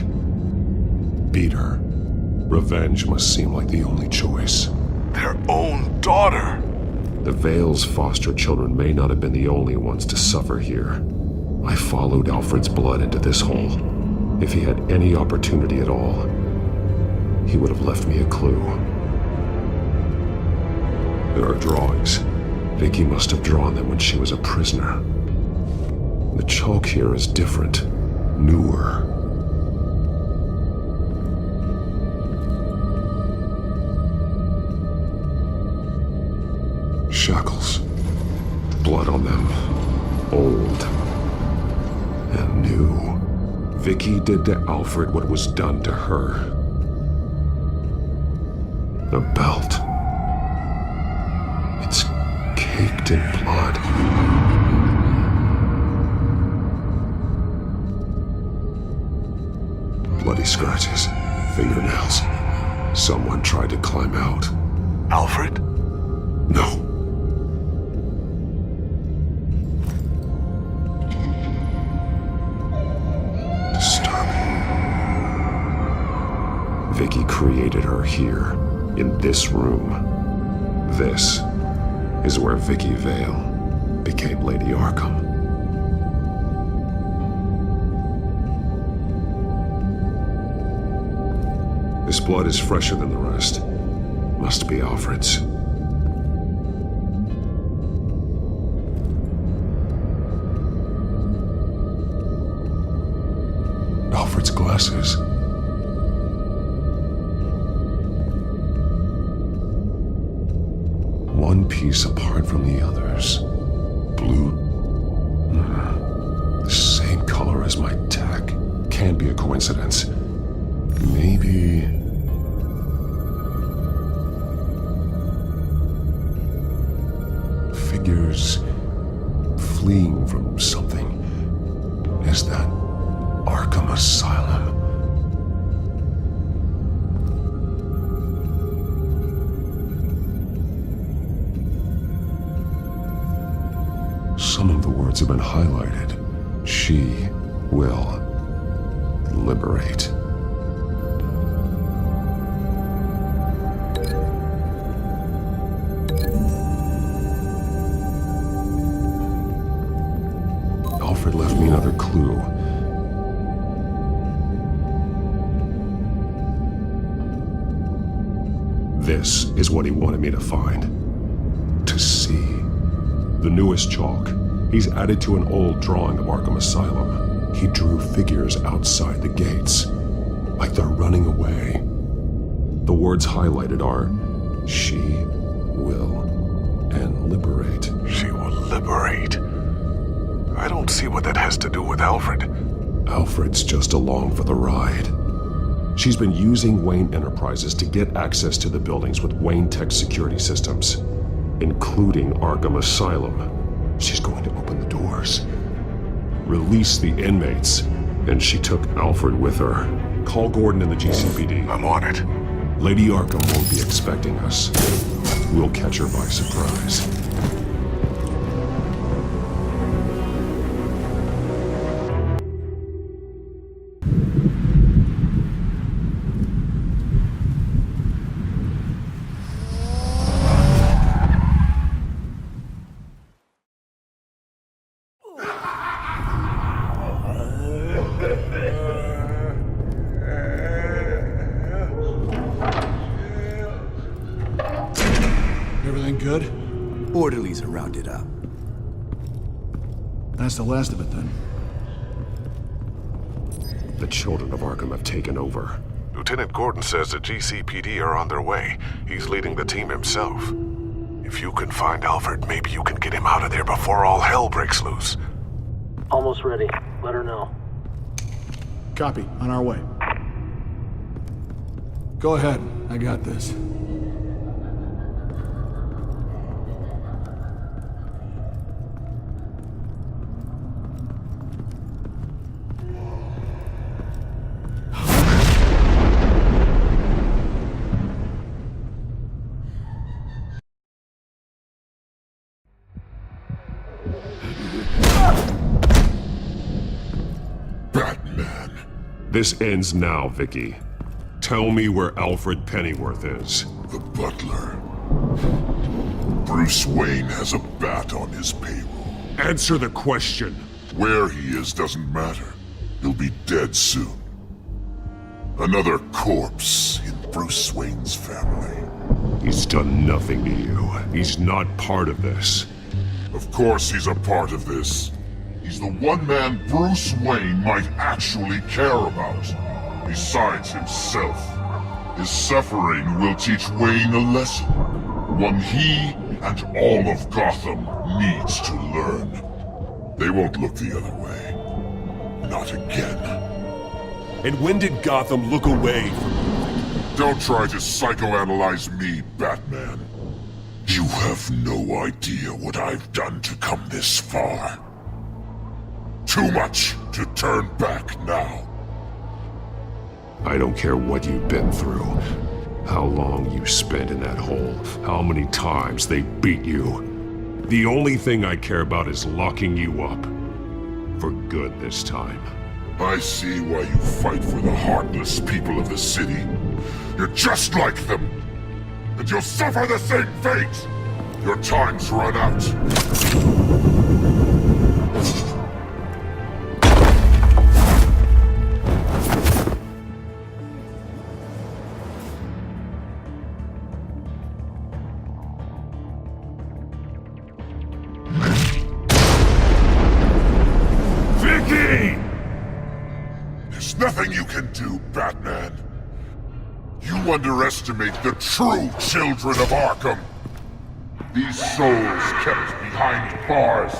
Beat her. Revenge must seem like the only choice. Their own daughter! The Vales' foster children may not have been the only ones to suffer here. I followed Alfred's blood into this hole. If he had any opportunity at all, he would have left me a clue. There are drawings. Vicky must have drawn them when she was a prisoner. The chalk here is different. Newer. Shackles. Blood on them. Old. And new. Vicky did to Alfred what was done to her. A belt. It's caked in blood. Bloody scratches, fingernails. Someone tried to climb out. Alfred? No. Disturbing. Vicky created her here, in this room. This is where Vicky Vale became Lady Arkham. This blood is fresher than the rest. Must be Alfred's. Alfred's glasses. One piece apart from the others. Blue. The same color as my tech. Can't be a coincidence. Maybe... was fleeing from something. Is that Arkham Asylum? Some of the words have been highlighted. She will liberate. Alfred left me another clue. This is what he wanted me to find. To see. The newest chalk. He's added to an old drawing of Arkham Asylum. He drew figures outside the gates, like they're running away. The words highlighted are, she will, and liberate. She will liberate? I don't see what that has to do with Alfred. Alfred's just along for the ride. She's been using Wayne Enterprises to get access to the buildings with Wayne Tech security systems, including Arkham Asylum. She's going to open the doors, release the inmates, and she took Alfred with her. Call Gordon in the GCPD. I'm on it. Lady Arkham won't be expecting us. We'll catch her by surprise. Everything good? Orderlies are rounded up. That's the last of it, then. The children of Arkham have taken over. Lieutenant Gordon says the GCPD are on their way. He's leading the team himself. If you can find Alfred, maybe you can get him out of there before all hell breaks loose. Almost ready. Let her know. Copy. On our way. Go ahead. I got this. This ends now, Vicky. Tell me where Alfred Pennyworth is. The butler. Bruce Wayne has a bat on his payroll. Answer the question. Where he is doesn't matter. He'll be dead soon. Another corpse in Bruce Wayne's family. He's done nothing to you. He's not part of this. Of course he's a part of this. He's the one man Bruce Wayne might actually care about. Besides himself. His suffering will teach Wayne a lesson. One he and all of Gotham needs to learn. They won't look the other way. Not again. And when did Gotham look away from you? Don't try to psychoanalyze me, Batman. You have no idea what I've done to come this far. Too much to turn back now. I don't care what you've been through. How long you spent in that hole. How many times they beat you. The only thing I care about is locking you up. For good this time. I see why you fight for the heartless people of the city. You're just like them. And you'll suffer the same fate. Your time's run out. Nothing you can do, Batman. You underestimate the true children of Arkham. These souls kept behind bars.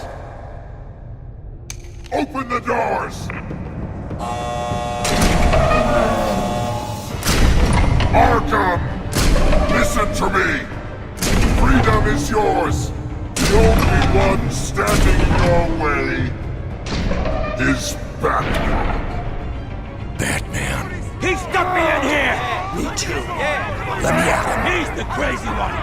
Open the doors! Arkham! Listen to me! Freedom is yours! The only one standing in your way is Batman. Batman. He stuck me in here! Me too. Let me at him. He's the crazy one.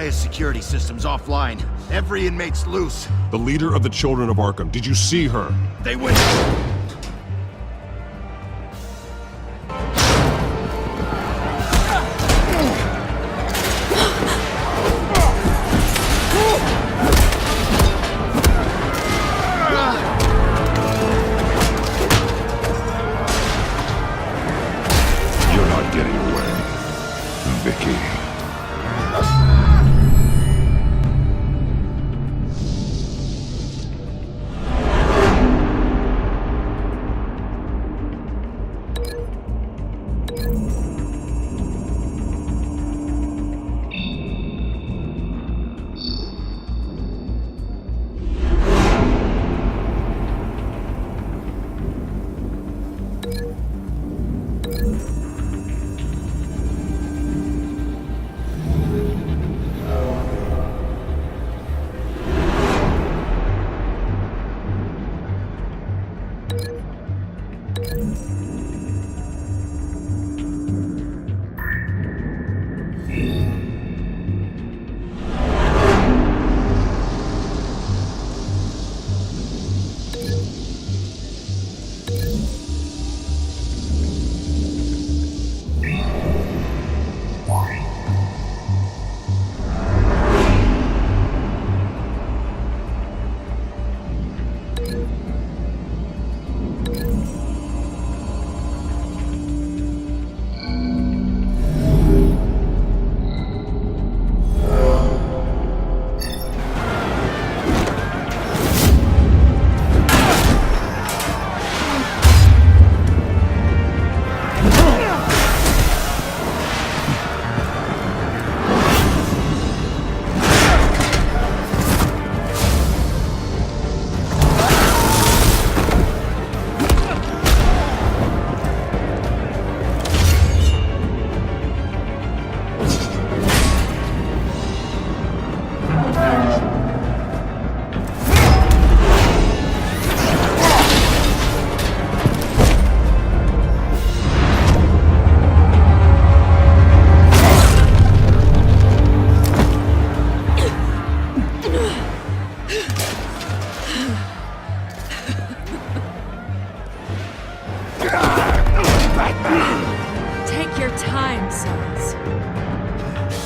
Security system's offline. Every inmate's loose. The leader of the Children of Arkham. Did you see her? They went. You're not getting away, Vicky.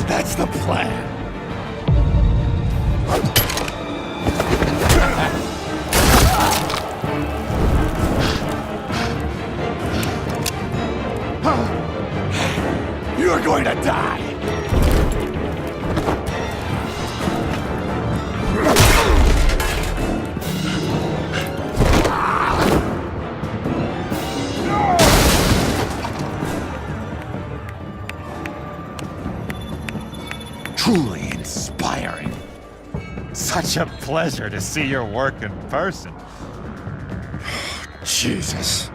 That's the plan. You're going to die. Truly inspiring. Such a pleasure to see your work in person. Jesus.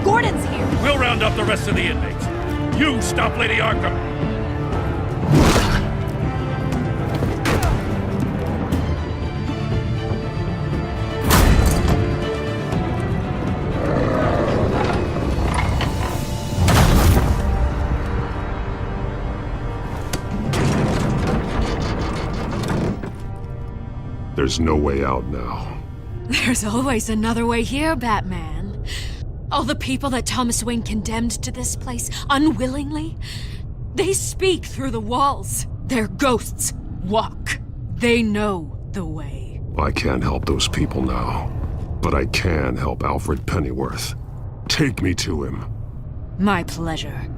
Gordon's here. We'll round up the rest of the inmates. You stop Lady Arkham. There's no way out now. There's always another way here, Batman. All the people that Thomas Wayne condemned to this place unwillingly, they speak through the walls. They're ghosts. Walk. They know the way. I can't help those people now, but I can help Alfred Pennyworth. Take me to him. My pleasure.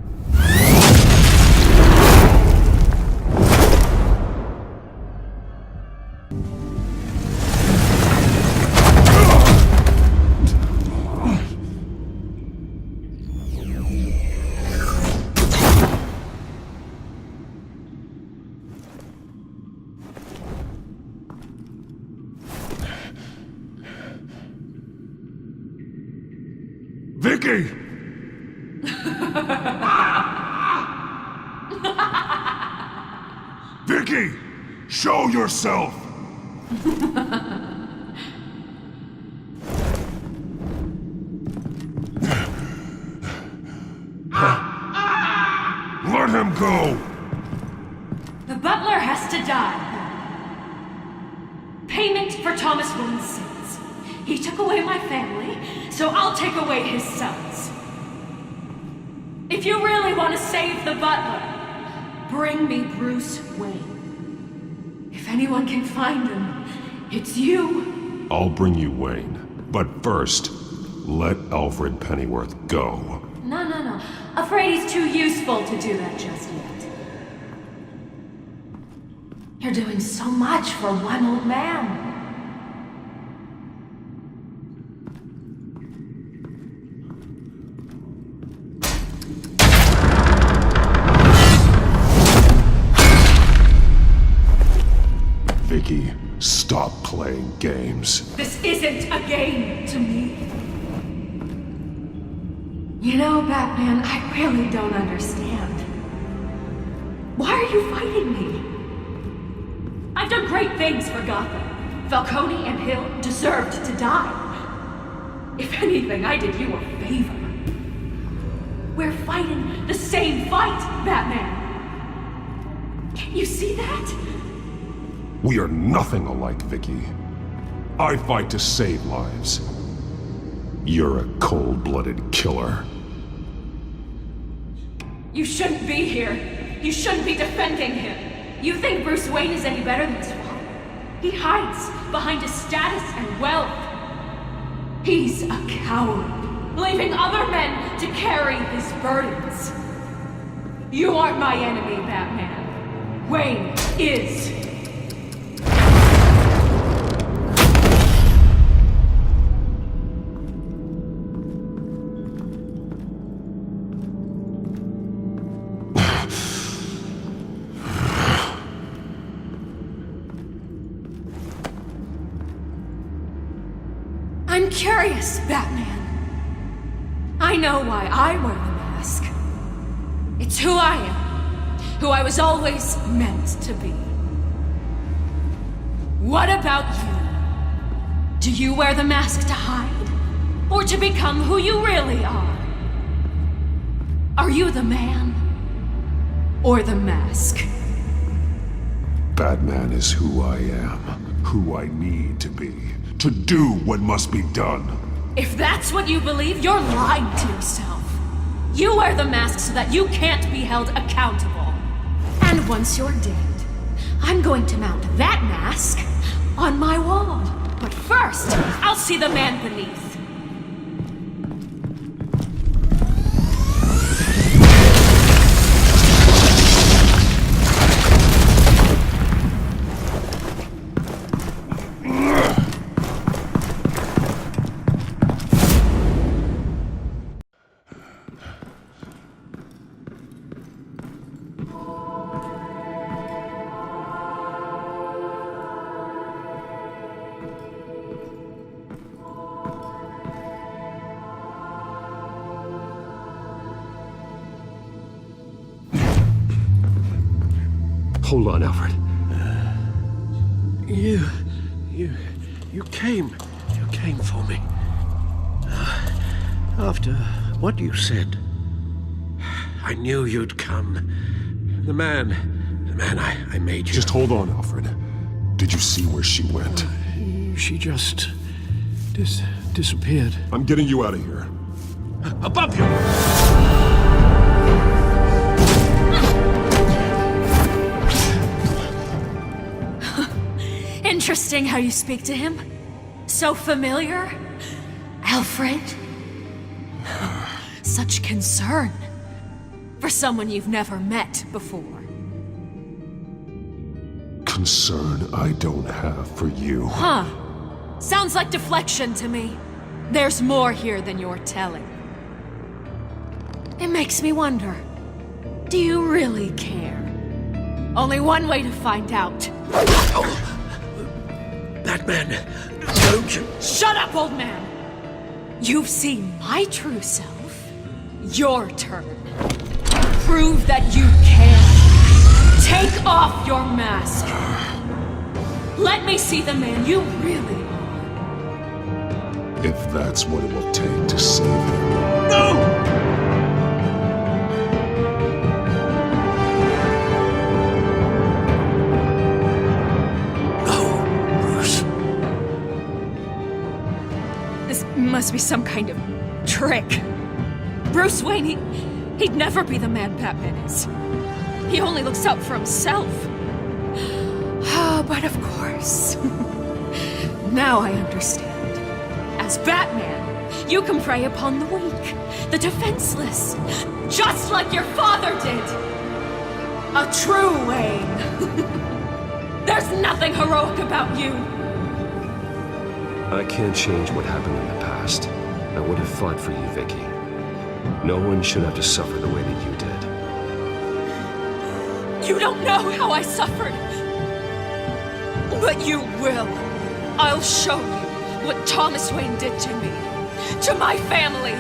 Vicky! Vicky! Show yourself! Let him go! The butler has to die. Payment for Thomas Wayne's sins. He took away my family, so I'll take away his sons. If you really want to save the butler, bring me Bruce Wayne. If anyone can find him, it's you. I'll bring you Wayne, but first, let Alfred Pennyworth go. No. Afraid he's too useful to do that just yet. You're doing so much for one old man. Vicky, stop playing games. This isn't a game to me. You know, Batman, I really don't understand. Why are you fighting me? I've done great things for Gotham. Falcone and Hill deserved to die. If anything, I did you a favor. We're fighting the same fight, Batman. Can you see that? We are nothing alike, Vicky. I fight to save lives. You're a cold-blooded killer. You shouldn't be here. You shouldn't be defending him. You think Bruce Wayne is any better than his father? He hides behind his status and wealth. He's a coward, leaving other men to carry his burdens. You aren't my enemy, Batman. Wayne is. I'm curious, Batman. I know why I wear the mask. It's who I am. Who I was always meant to be. What about you? Do you wear the mask to hide? Or to become who you really are? Are you the man? Or the mask? Batman is who I am. Who I need to be. To do what must be done. If that's what you believe, you're lying to yourself. You wear the mask so that you can't be held accountable. And once you're dead, I'm going to mount that mask on my wall. But first, I'll see the man beneath. Hold on, Alfred. You came for me. After what you said, I knew you'd come. The man I made you. Just hold on, Alfred. Did you see where she went? She just disappeared. I'm getting you out of here. Above you! Interesting how you speak to him. So familiar. Alfred. Such concern. For someone you've never met before. Concern I don't have for you. Huh. Sounds like deflection to me. There's more here than you're telling. It makes me wonder. Do you really care? Only one way to find out. Batman, don't you... Shut up, old man! You've seen my true self. Your turn. Prove that you can. Take off your mask. Let me see the man you really are. If that's what it will take to save him. No! Must be some kind of trick. Bruce Wayne, he'd never be the man Batman is. He only looks out for himself. But of course. Now I understand. As Batman, you can prey upon the weak, the defenseless, just like your father did. A true Wayne. There's nothing heroic about you. I can't change what happened in the past. I would have fought for you, Vicky. No one should have to suffer the way that you did. You don't know how I suffered. But you will. I'll show you what Thomas Wayne did to me. To my family.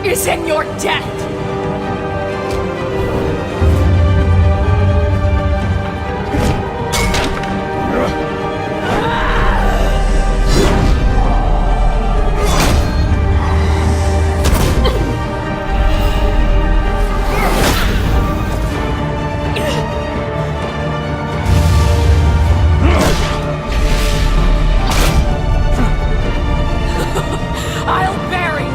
Is in your death! I'll bury you!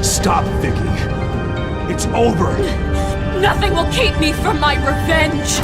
Stop, Vicky. It's over. Nothing will keep me from my revenge.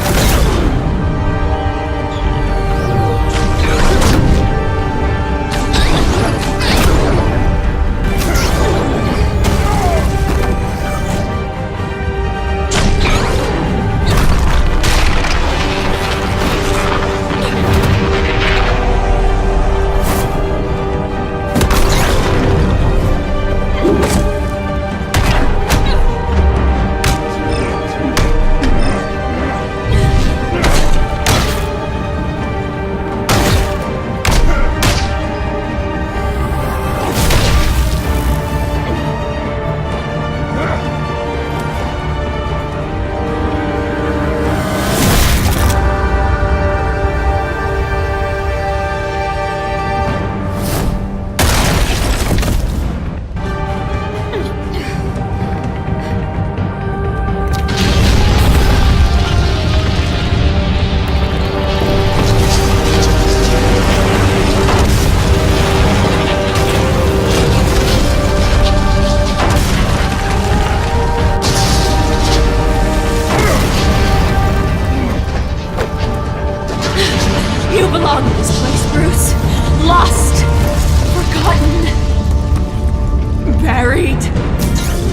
freed.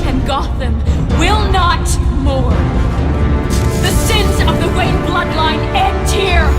And Gotham will not mourn. The sins of the Wayne bloodline end here.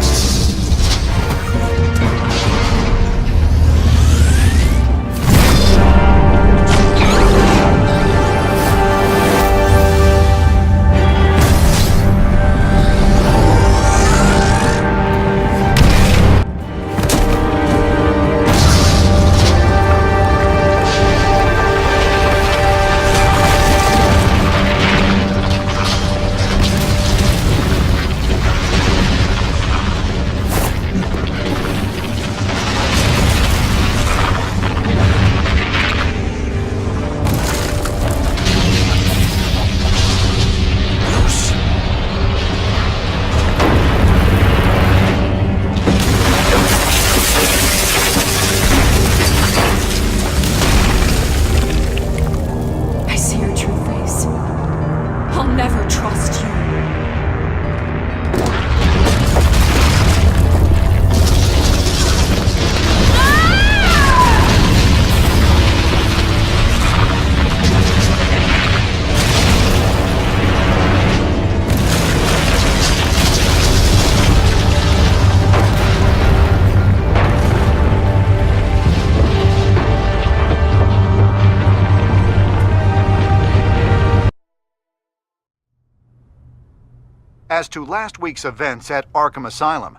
As to last week's events at Arkham Asylum,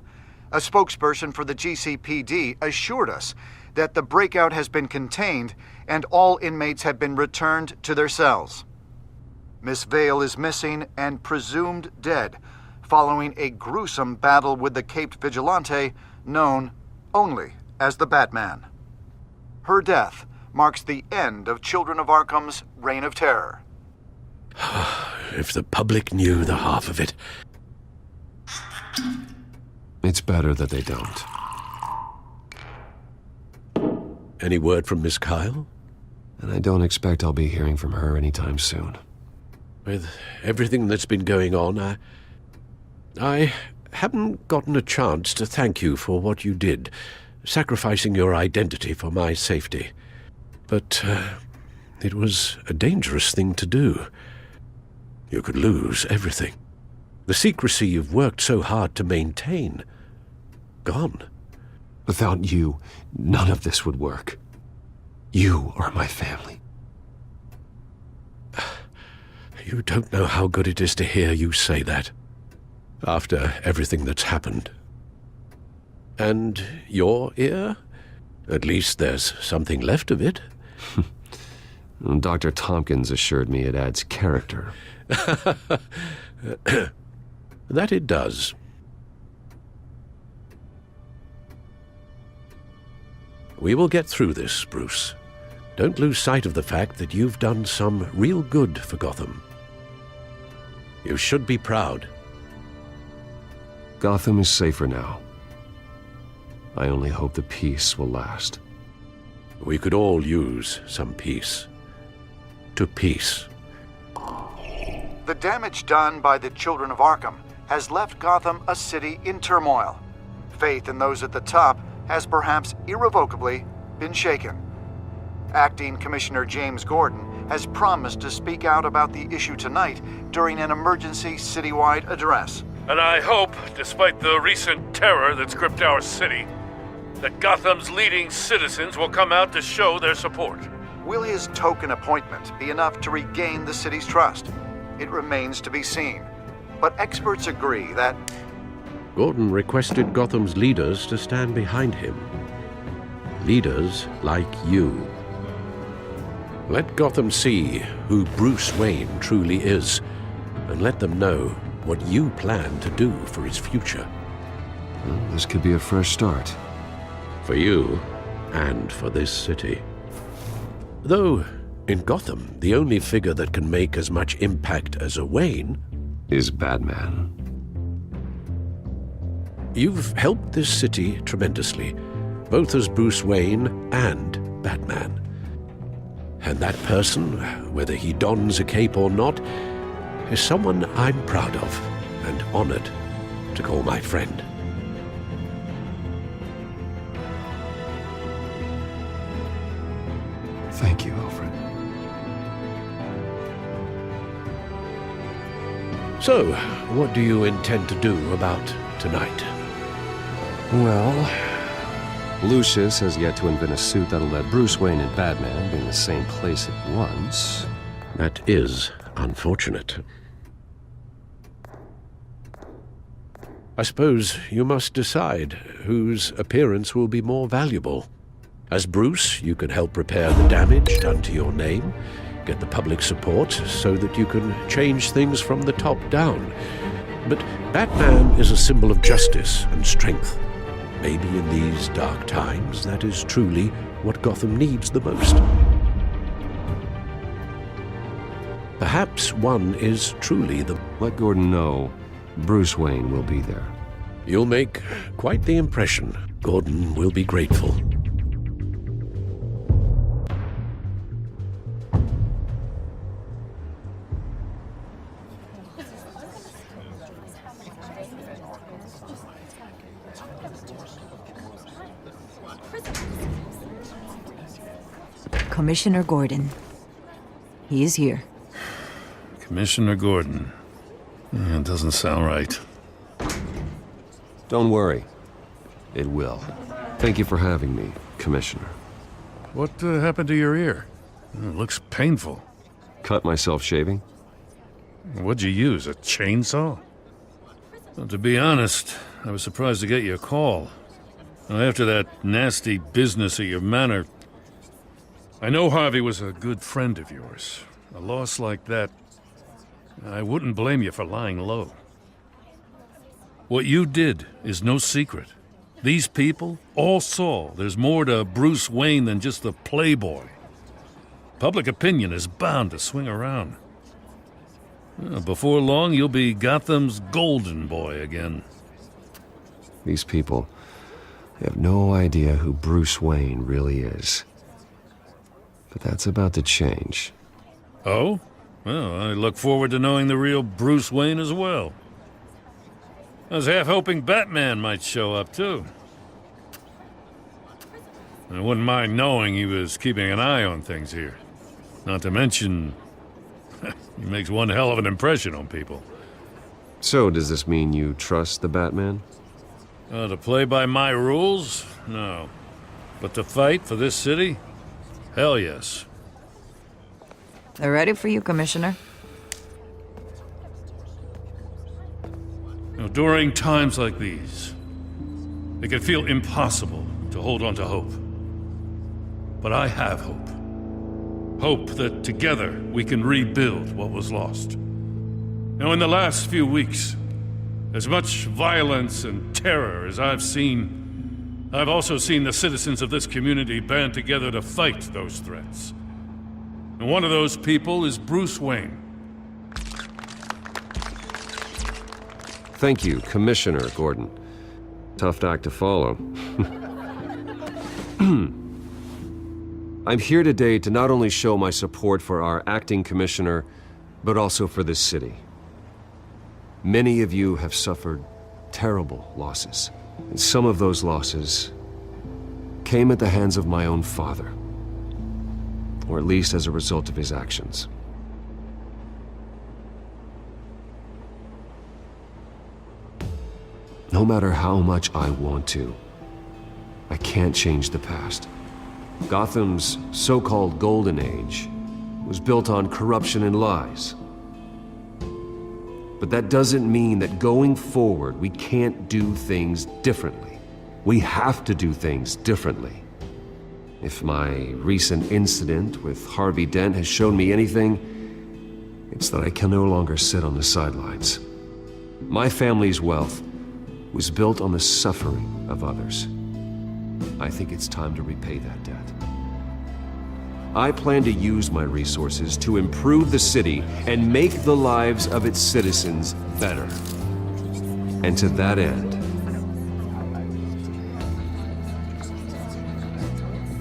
a spokesperson for the GCPD assured us that the breakout has been contained and all inmates have been returned to their cells. Miss Vale is missing and presumed dead following a gruesome battle with the caped vigilante known only as the Batman. Her death marks the end of Children of Arkham's reign of terror. If the public knew the half of it. It's better that they don't. Any word from Miss Kyle? And I don't expect I'll be hearing from her anytime soon. With everything that's been going on, I haven't gotten a chance to thank you for what you did, sacrificing your identity for my safety. But it was a dangerous thing to do. You could lose everything. The secrecy you've worked so hard to maintain. Gone. Without you, none of this would work. You are my family. You don't know how good it is to hear you say that. After everything that's happened. And your ear? At least there's something left of it. Dr. Tompkins assured me it adds character. That it does. We will get through this, Bruce. Don't lose sight of the fact that you've done some real good for Gotham. You should be proud. Gotham is safer now. I only hope the peace will last. We could all use some peace. To peace. The damage done by the Children of Arkham has left Gotham a city in turmoil. Faith in those at the top has perhaps irrevocably been shaken. Acting Commissioner James Gordon has promised to speak out about the issue tonight during an emergency citywide address. And I hope, despite the recent terror that's gripped our city, that Gotham's leading citizens will come out to show their support. Will his token appointment be enough to regain the city's trust? It remains to be seen. But experts agree that Gordon requested Gotham's leaders to stand behind him. Leaders like you. Let Gotham see who Bruce Wayne truly is, and let them know what you plan to do for his future. Well, this could be a fresh start. For you, and for this city. Though, in Gotham, the only figure that can make as much impact as a Wayne is Batman. You've helped this city tremendously, both as Bruce Wayne and Batman. And that person, whether he dons a cape or not, is someone I'm proud of and honored to call my friend. Thank you, Alfred. So, what do you intend to do about tonight? Well, Lucius has yet to invent a suit that'll let Bruce Wayne and Batman be in the same place at once. That is unfortunate. I suppose you must decide whose appearance will be more valuable. As Bruce, you can help repair the damage done to your name, get the public support so that you can change things from the top down. But Batman is a symbol of justice and strength. Maybe in these dark times, that is truly what Gotham needs the most. Perhaps one is truly the... Let Gordon know Bruce Wayne will be there. You'll make quite the impression. Gordon will be grateful. Commissioner Gordon. He is here. Commissioner Gordon. It doesn't sound right. Don't worry. It will. Thank you for having me, Commissioner. What happened to your ear? It looks painful. Cut myself shaving? What'd you use, a chainsaw? Well, to be honest, I was surprised to get your call. After that nasty business at your manor, I know Harvey was a good friend of yours. A loss like that, I wouldn't blame you for lying low. What you did is no secret. These people all saw there's more to Bruce Wayne than just the playboy. Public opinion is bound to swing around. Before long, you'll be Gotham's golden boy again. These people, they have no idea who Bruce Wayne really is. But that's about to change. Oh? Well, I look forward to knowing the real Bruce Wayne as well. I was half hoping Batman might show up, too. I wouldn't mind knowing he was keeping an eye on things here. Not to mention, he makes one hell of an impression on people. So, does this mean you trust the Batman? To play by my rules? No. But to fight for this city? Hell yes. They're ready for you, Commissioner. During times like these, it can feel impossible to hold on to hope. But I have hope. Hope that together we can rebuild what was lost. Now, in the last few weeks, as much violence and terror as I've seen, I've also seen the citizens of this community band together to fight those threats. And one of those people is Bruce Wayne. Thank you, Commissioner Gordon. Tough act to follow. I'm here today to not only show my support for our acting commissioner, but also for this city. Many of you have suffered terrible losses, and some of those losses came at the hands of my own father, or at least as a result of his actions. No matter how much I want to, I can't change the past. Gotham's so-called Golden Age was built on corruption and lies. But that doesn't mean that going forward, we can't do things differently. We have to do things differently. If my recent incident with Harvey Dent has shown me anything, it's that I can no longer sit on the sidelines. My family's wealth was built on the suffering of others. I think it's time to repay that debt. I plan to use my resources to improve the city and make the lives of its citizens better. And to that end,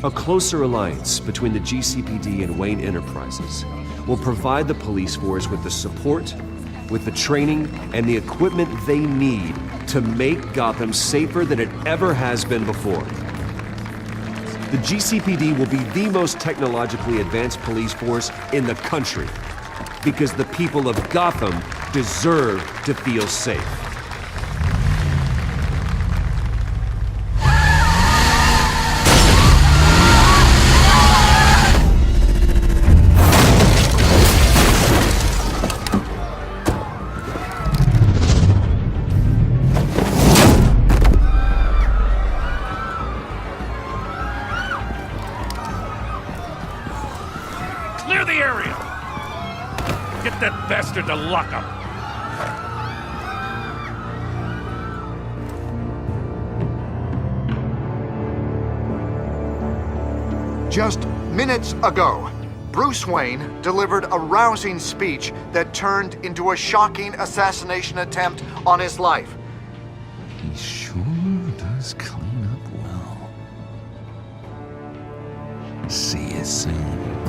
a closer alliance between the GCPD and Wayne Enterprises will provide the police force with the support, with the training, and the equipment they need to make Gotham safer than it ever has been before. The GCPD will be the most technologically advanced police force in the country, because the people of Gotham deserve to feel safe. Clear the area! Get that bastard to lock up! Just minutes ago, Bruce Wayne delivered a rousing speech that turned into a shocking assassination attempt on his life. He sure does clean up well. See you soon.